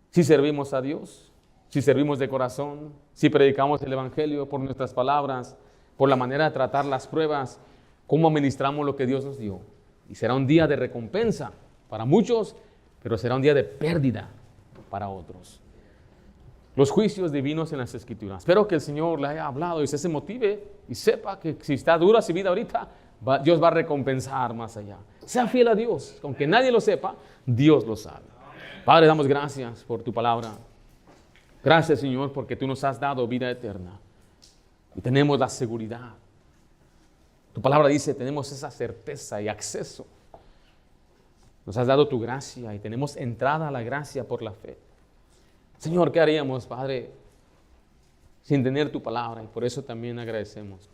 Si servimos a Dios, si servimos de corazón, si predicamos el Evangelio por nuestras palabras, por la manera de tratar las pruebas, cómo administramos lo que Dios nos dio. Y será un día de recompensa para muchos, pero será un día de pérdida para otros. Los juicios divinos en las Escrituras. Espero que el Señor le haya hablado y usted se motive y sepa que si está dura su vida ahorita, Dios va a recompensar más allá. Sea fiel a Dios, aunque nadie lo sepa, Dios lo sabe. Padre, damos gracias por tu palabra. Gracias, Señor, porque tú nos has dado vida eterna. Y tenemos la seguridad. Tu palabra dice, tenemos esa certeza y acceso. Nos has dado tu gracia y tenemos entrada a la gracia por la fe. Señor, ¿qué haríamos, Padre, sin tener tu palabra? Y por eso también agradecemos.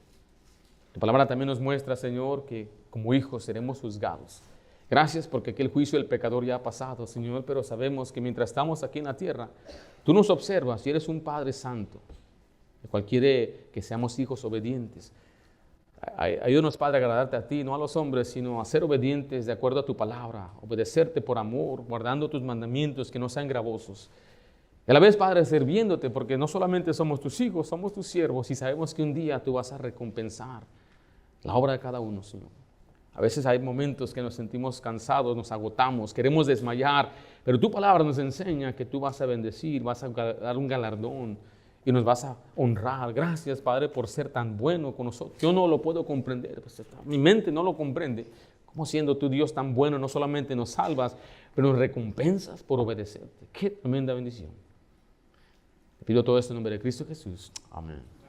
Tu palabra también nos muestra, Señor, que como hijos seremos juzgados. Gracias porque aquel juicio del pecador ya ha pasado, Señor, pero sabemos que mientras estamos aquí en la tierra, tú nos observas y eres un Padre Santo, el cual quiere que seamos hijos obedientes. Ayúdanos, Padre, a agradarte a ti, no a los hombres, sino a ser obedientes de acuerdo a tu palabra, obedecerte por amor, guardando tus mandamientos que no sean gravosos. Y a la vez, Padre, sirviéndote, porque no solamente somos tus hijos, somos tus siervos y sabemos que un día tú vas a recompensar la obra de cada uno, Señor. A veces hay momentos que nos sentimos cansados, nos agotamos, queremos desmayar, pero tu palabra nos enseña que tú vas a bendecir, vas a dar un galardón y nos vas a honrar. Gracias, Padre, por ser tan bueno con nosotros. Yo no lo puedo comprender, mi mente no lo comprende. ¿Cómo siendo tu Dios tan bueno, no solamente nos salvas, pero nos recompensas por obedecerte? Qué tremenda bendición. Te pido todo esto en nombre de Cristo Jesús. Amén.